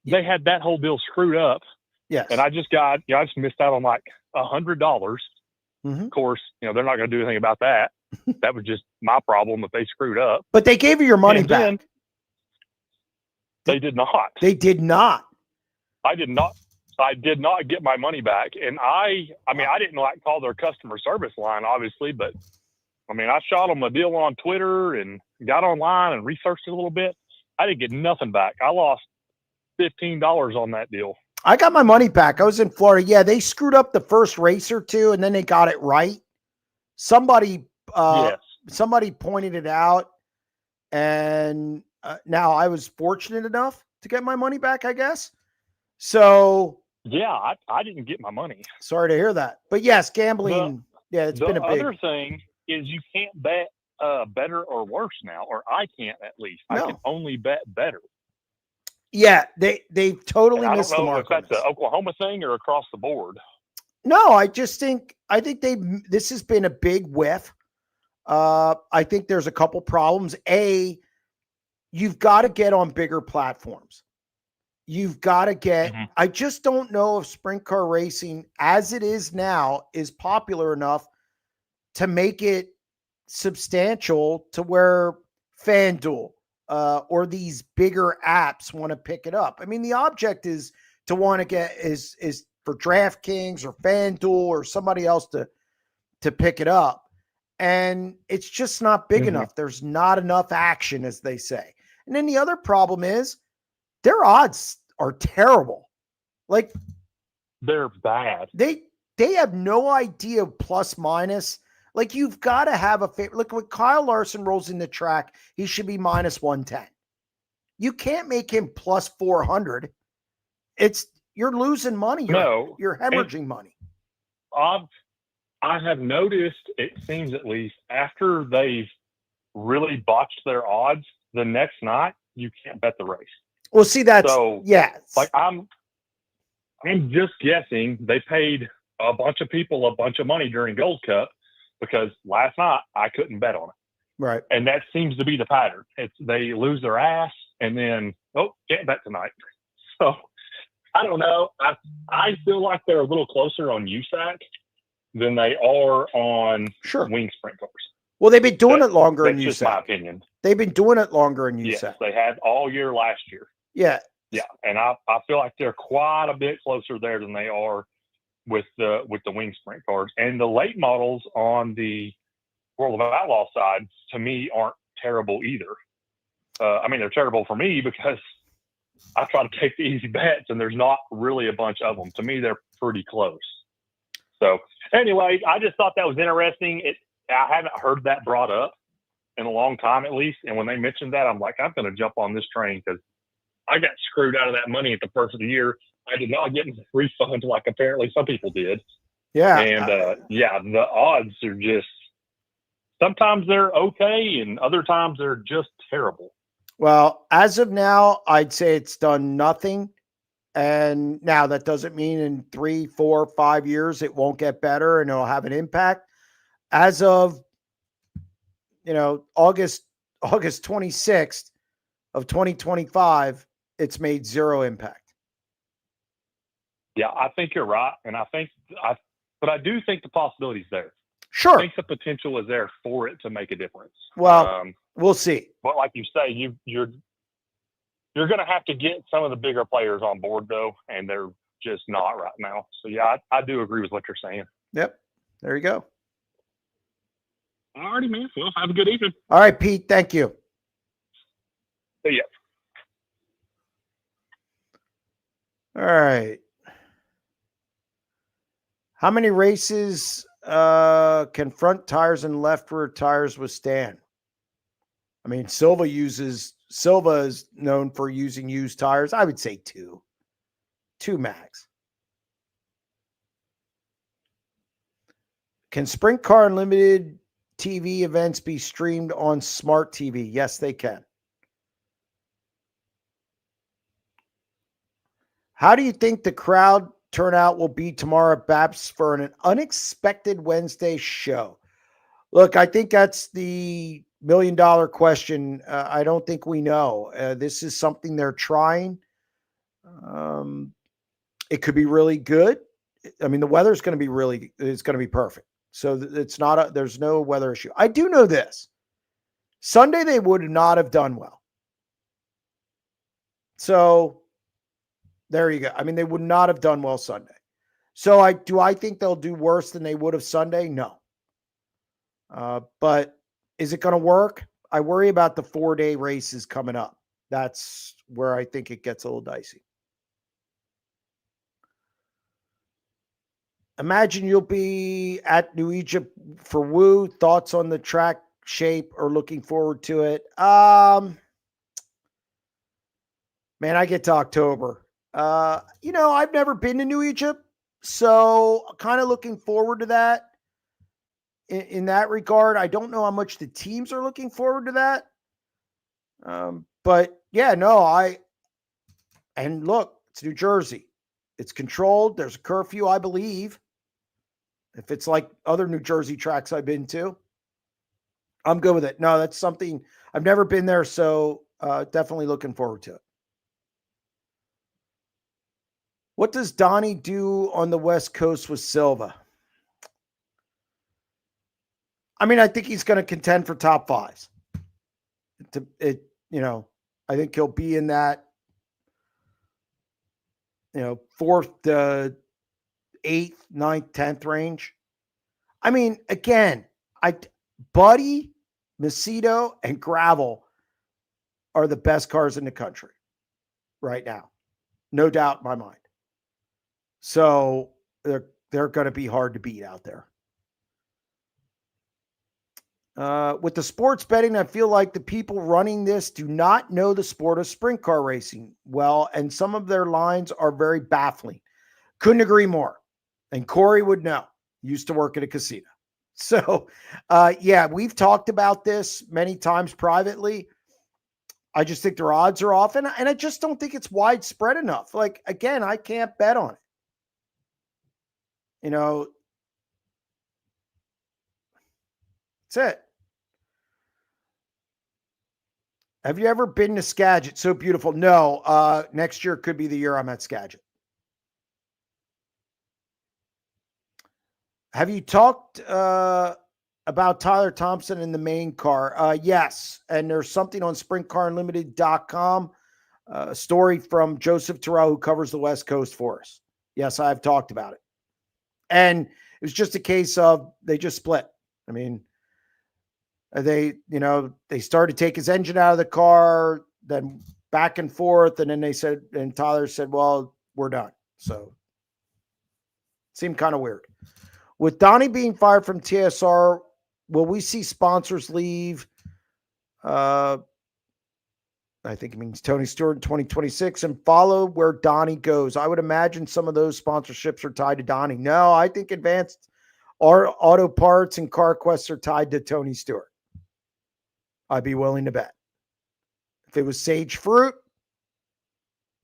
they had that whole deal screwed up. Yes. And I just missed out on like $100. Mm-hmm. Of course, they're not going to do anything about that. That was just my problem if they screwed up. But they gave you your money back. They did not. They did not. I did not get my money back. And I didn't call their customer service line, obviously, but I shot them a deal on Twitter and got online and researched it a little bit. I didn't get nothing back. I lost $15 on that deal. I got my money back. I was in Florida. Yeah, they screwed up the first race or two, and then they got it right. Somebody pointed it out, and now I was fortunate enough to get my money back, I guess. So Yeah, I didn't get my money. sorry to hear that. But yes, gambling, it's been a big. The other thing is you can't bet better or worse now, or I can't at least. No. I can only bet better. Yeah, they totally And I missed don't the know mark if on that's this. an Oklahoma thing or across the board. No, I think this has been a big whiff. I think there's a couple problems. A, you've got to get on bigger platforms. You've got to get, I just don't know if sprint car racing as it is now is popular enough to make it substantial to where FanDuel or these bigger apps want to pick it up. I mean, the object is to want to get is for DraftKings or FanDuel or somebody else to pick it up. And it's just not big enough. There's not enough action, as they say. And then the other problem is their odds are terrible. Like, they're bad. They have no idea plus minus. Like, you've got to have a favorite. Look, when Kyle Larson rolls in the track, he should be minus 110. You can't make him plus 400. You're losing money. You're hemorrhaging money. I have noticed, it seems at least, after they've really botched their odds, the next night you can't bet the race. Well, see, that's like I'm just guessing they paid a bunch of people a bunch of money during Gold Cup because last night I couldn't bet on it. Right. And that seems to be the pattern. It's they lose their ass and then can't bet tonight. So I don't know. I feel like they're a little closer on USAC than they are on wing sprint cars. Well, they've been doing it longer in USAC. That's just my opinion. They've been doing it longer in USAC. Yes, they had all year last year. Yeah. Yeah. And I feel like they're quite a bit closer there than they are with the wing sprint cars. And the late models on the World of Outlaw side, to me, aren't terrible either. I mean, they're terrible for me because I try to take the easy bets and there's not really a bunch of them. To me, they're pretty close. So anyway, I just thought that was interesting. I haven't heard that brought up in a long time, at least. And when they mentioned that, I'm like, I'm going to jump on this train because I got screwed out of that money at the first of the year. I did not get a refund like apparently some people did. Yeah. And the odds are just, sometimes they're okay and other times they're just terrible. Well, as of now, I'd say it's done nothing. And now that doesn't mean in 3, 4, 5 years it won't get better and it'll have an impact. As of, August 26th of 2025, it's made zero impact. Yeah, I think you're right. And but I do think the possibility's there. Sure. I think the potential is there for it to make a difference. Well, we'll see. But like you say, you're going to have to get some of the bigger players on board, though, and they're just not right now. So, yeah, I do agree with what you're saying. Yep. There you go. All righty, man. Well, have a good evening. All right, Pete. Thank you. See ya. All right. How many races can front tires and left rear tires withstand? I mean, Silva is known for using used tires. I would say 2 max. Can Sprint Car Unlimited TV events be streamed on smart TV? Yes, they can. How do you think the crowd turnout will be tomorrow at BAPS for an unexpected Wednesday show? Look, I think that's the $1 million question. I don't think we know. This is something they're trying. It could be really good. I mean, the weather's going to be it's going to be perfect. So there's no weather issue. I do know this. Sunday, they would not have done well. So there you go. I mean, they would not have done well Sunday. So do I think they'll do worse than they would have Sunday? No. But is it going to work? I worry about the 4-day races coming up. That's where I think it gets a little dicey. Imagine you'll be at New Egypt for Woo. Thoughts on the track shape or looking forward to it? Man, I get to October. I've never been to New Egypt, so kind of looking forward to that. In that regard, I don't know how much the teams are looking forward to that. But yeah, no, and look, it's New Jersey. It's controlled. There's a curfew, I believe. If it's like other New Jersey tracks I've been to, I'm good with it. No, that's something I've never been there, so definitely looking forward to it. What does Donnie do on the West Coast with Silva? I mean, I think he's going to contend for top fives. I think he'll be in that, fourth to eighth, ninth, 10th range. I mean, again, Buddy, Macedo, and Gravel are the best cars in the country right now. No doubt in my mind. So they're going to be hard to beat out there. With the sports betting, I feel like the people running this do not know the sport of sprint car racing well, and some of their lines are very baffling. Couldn't agree more. And Corey would know. Used to work at a casino. So, we've talked about this many times privately. I just think their odds are off, and I just don't think it's widespread enough. Like, again, I can't bet on it. That's it. Have you ever been to Skagit? So beautiful. No, next year could be the year I'm at Skagit. Have you talked about Tyler Thompson in the main car? Yes. And there's something on SprintCarUnlimited.com, a story from Joseph Terrell, who covers the West Coast for us. Yes, I've talked about it. And it was just a case of they just split. I mean, they started to take his engine out of the car, then back and forth. And then Tyler said, well, we're done. So it seemed kind of weird. With Donnie being fired from TSR, will we see sponsors leave? I think it means Tony Stewart in 2026 and follow where Donnie goes. I would imagine some of those sponsorships are tied to Donnie. No, I think Advanced Auto Parts and CarQuest are tied to Tony Stewart. I'd be willing to bet. If it was Sage Fruit,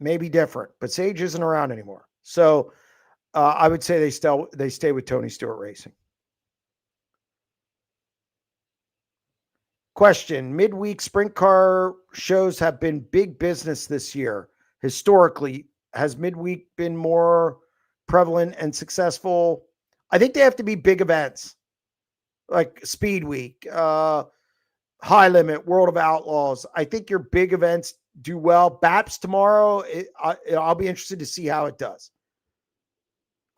maybe different, but Sage isn't around anymore. So I would say they stay with Tony Stewart Racing. Question: midweek sprint car shows have been big business this year. Historically, has midweek been more prevalent and successful? I think they have to be big events like Speed Week, High Limit, World of Outlaws. I think your big events do well. BAPS tomorrow, I'll be interested to see how it does.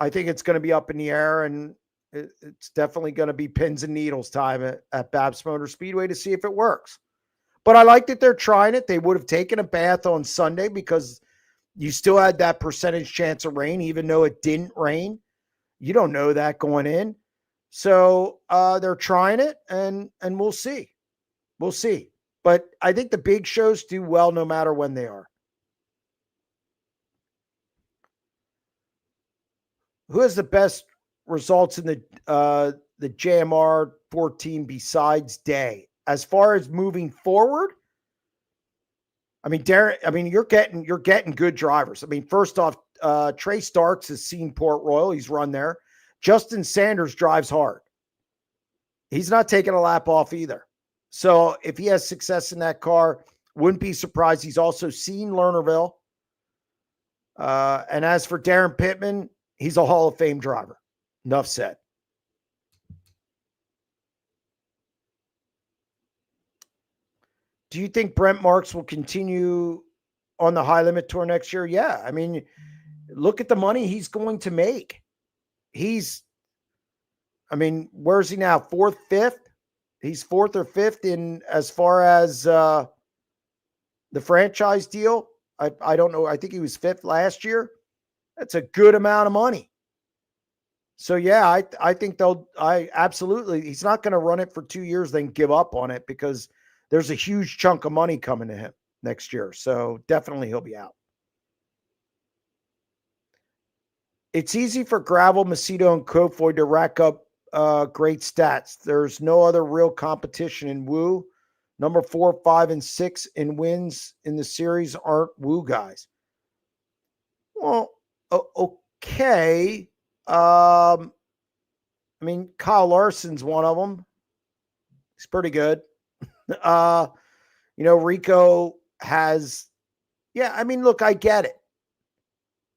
I think it's going to be up in the air, and it's definitely going to be pins and needles time at Babs Motor Speedway to see if it works. But I like that they're trying it. They would have taken a bath on Sunday because you still had that percentage chance of rain, even though it didn't rain. You don't know that going in. So they're trying it, and we'll see. We'll see. But I think the big shows do well no matter when they are. Who has the best results in the JMR 14 besides Day? As far as moving forward, I mean, Darren, you're getting good drivers. I mean, first off, Trey Starks has seen Port Royal. He's run there. Justin Sanders drives hard. He's not taking a lap off either. So if he has success in that car, wouldn't be surprised. He's also seen Lernerville. And as for Darren Pittman, he's a Hall of Fame driver. Enough said. Do you think Brent Marks will continue on the High Limit Tour next year? Yeah. I mean, look at the money he's going to make. Where's he now? Fourth, fifth? He's fourth or fifth in as far as the franchise deal. I don't know. I think he was fifth last year. That's a good amount of money. So, yeah, I think absolutely. He's not going to run it for 2 years, then give up on it because there's a huge chunk of money coming to him next year. So definitely he'll be out. It's easy for Gravel, Macedo, and Kofoid to rack up great stats. There's no other real competition in Woo. Number 4, 5, and 6 in wins in the series aren't Woo guys. Well, okay. I mean, Kyle Larson's one of them. He's pretty good. Rico has, I mean, look, I get it.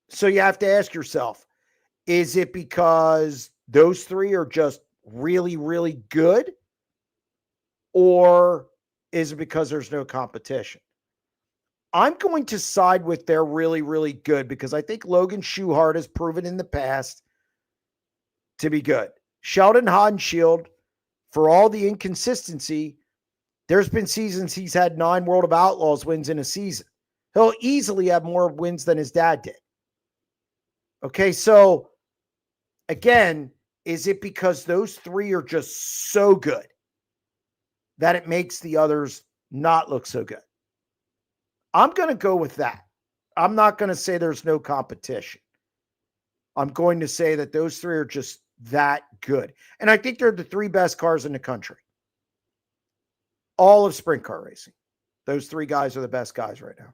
So you have to ask yourself, is it because those three are just really, really good? Or is it because there's no competition? I'm going to side with they're really, really good because I think Logan Schuchart has proven in the past to be good. Sheldon Hodenshield, for all the inconsistency, there's been seasons he's had 9 World of Outlaws wins in a season. He'll easily have more wins than his dad did. Okay, so again, is it because those three are just so good that it makes the others not look so good? I'm going to go with that. I'm not going to say there's no competition. I'm going to say that those three are just that good. And I think they're the 3 best cars in the country. All of sprint car racing. Those 3 guys are the best guys right now.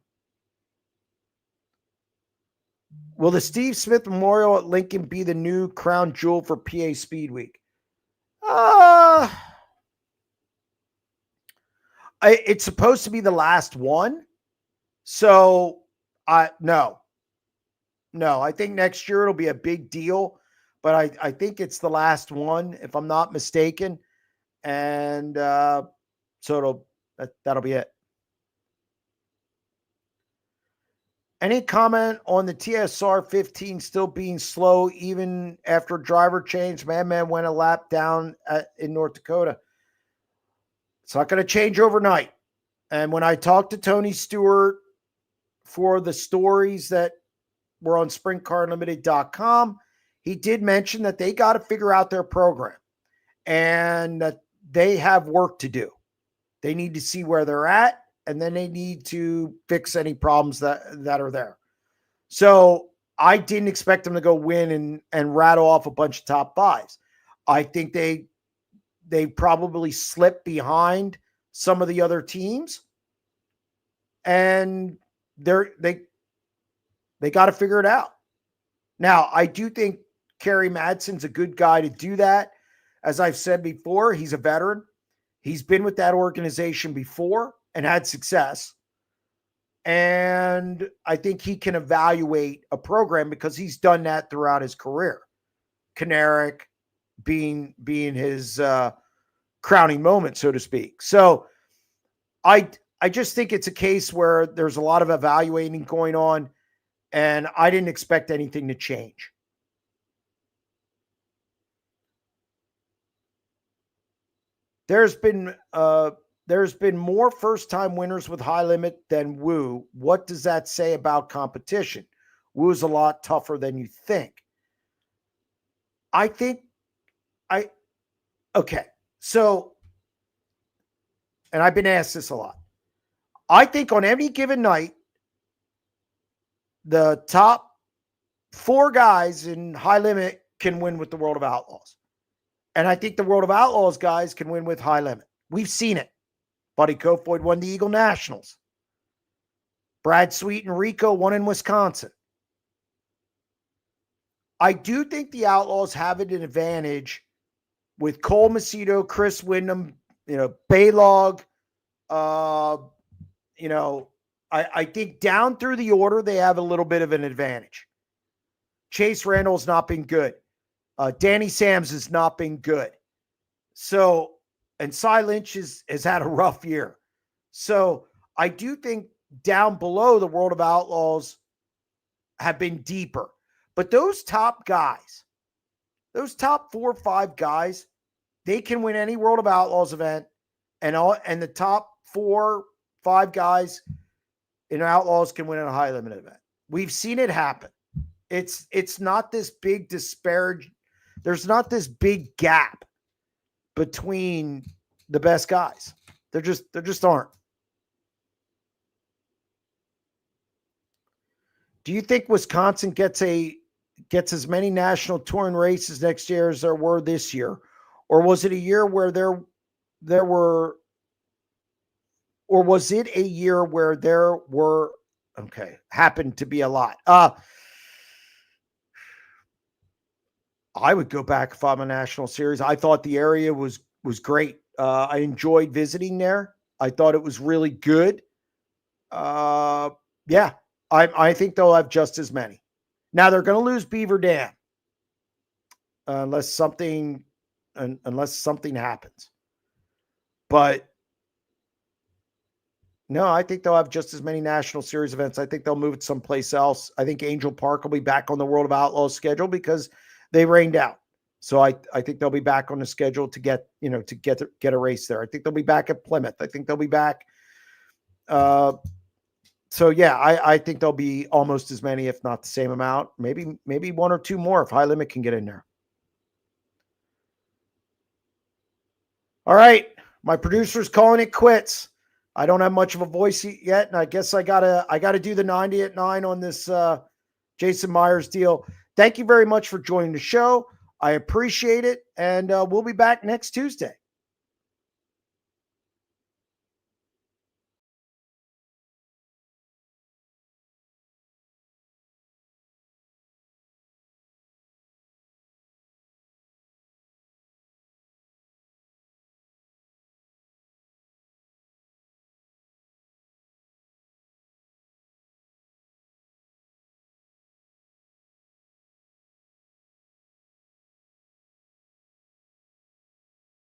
Will the Steve Smith Memorial at Lincoln be the new crown jewel for PA Speed Week? It's supposed to be the last one. So, no. I think next year it'll be a big deal, but I think it's the last one, if I'm not mistaken. And so that'll be it. Any comment on the TSR 15 still being slow even after driver change? Madman went a lap down in North Dakota. It's not going to change overnight. And when I talked to Tony Stewart for the stories that were on SprintCarUnlimited.com, he did mention that they got to figure out their program and that they have work to do. They need to see where they're at, and then they need to fix any problems that are there. So I didn't expect them to go win and rattle off a bunch of top 5s. I think they probably slipped behind some of the other teams, and they got to figure it out. Now, I do think Kerry Madsen's a good guy to do that. As I've said before, he's a veteran. He's been with that organization before and had success. And I think he can evaluate a program because he's done that throughout his career. Canaric being his crowning moment, so to speak. So I just think it's a case where there's a lot of evaluating going on, and I didn't expect anything to change. There's been more first-time winners with high limit than Woo. What does that say about competition? Woo is a lot tougher than you think. Okay. So, and I've been asked this a lot. I think on any given night, the top 4 guys in high limit can win with the World of Outlaws. And I think the World of Outlaws guys can win with high limit. We've seen it. Buddy Kofoid won the Eagle Nationals. Brad Sweet and Rico won in Wisconsin. I do think the Outlaws have an advantage with Cole Macedo, Chris Windham, Baylog. I think down through the order, they have a little bit of an advantage. Chase Randall's not been good. Danny Sams has not been good. So, and Cy Lynch has had a rough year. So I do think down below the World of Outlaws have been deeper. But those top guys, those top 4 or 5 guys, they can win any World of Outlaws event. And the top 4, 5 guys in Outlaws can win at a high limit event. We've seen it happen. It's not this big disparage. There's not this big gap between the best guys. There just aren't. Do you think Wisconsin gets as many national touring races next year as there were this year? Or was it a year where happened to be a lot? I would go back if I'm a national series. I thought the area was great. I enjoyed visiting there. I thought it was really good. Yeah, I think they'll have just as many. Now they're going to lose Beaver Dam unless something happens. But no, I think they'll have just as many National Series events. I think they'll move it someplace else. I think Angel Park will be back on the World of Outlaws schedule because they rained out. So I think they'll be back on the schedule to get a race there. I think they'll be back at Plymouth. I think they'll be back. So yeah, I think there'll be almost as many, if not the same amount. Maybe one or two more if High Limit can get in there. All right, my producer's calling it quits. I don't have much of a voice yet, and I guess I gotta do the 90 at 9 on this Jason Myers deal. Thank you very much for joining the show. I appreciate it, and we'll be back next Tuesday.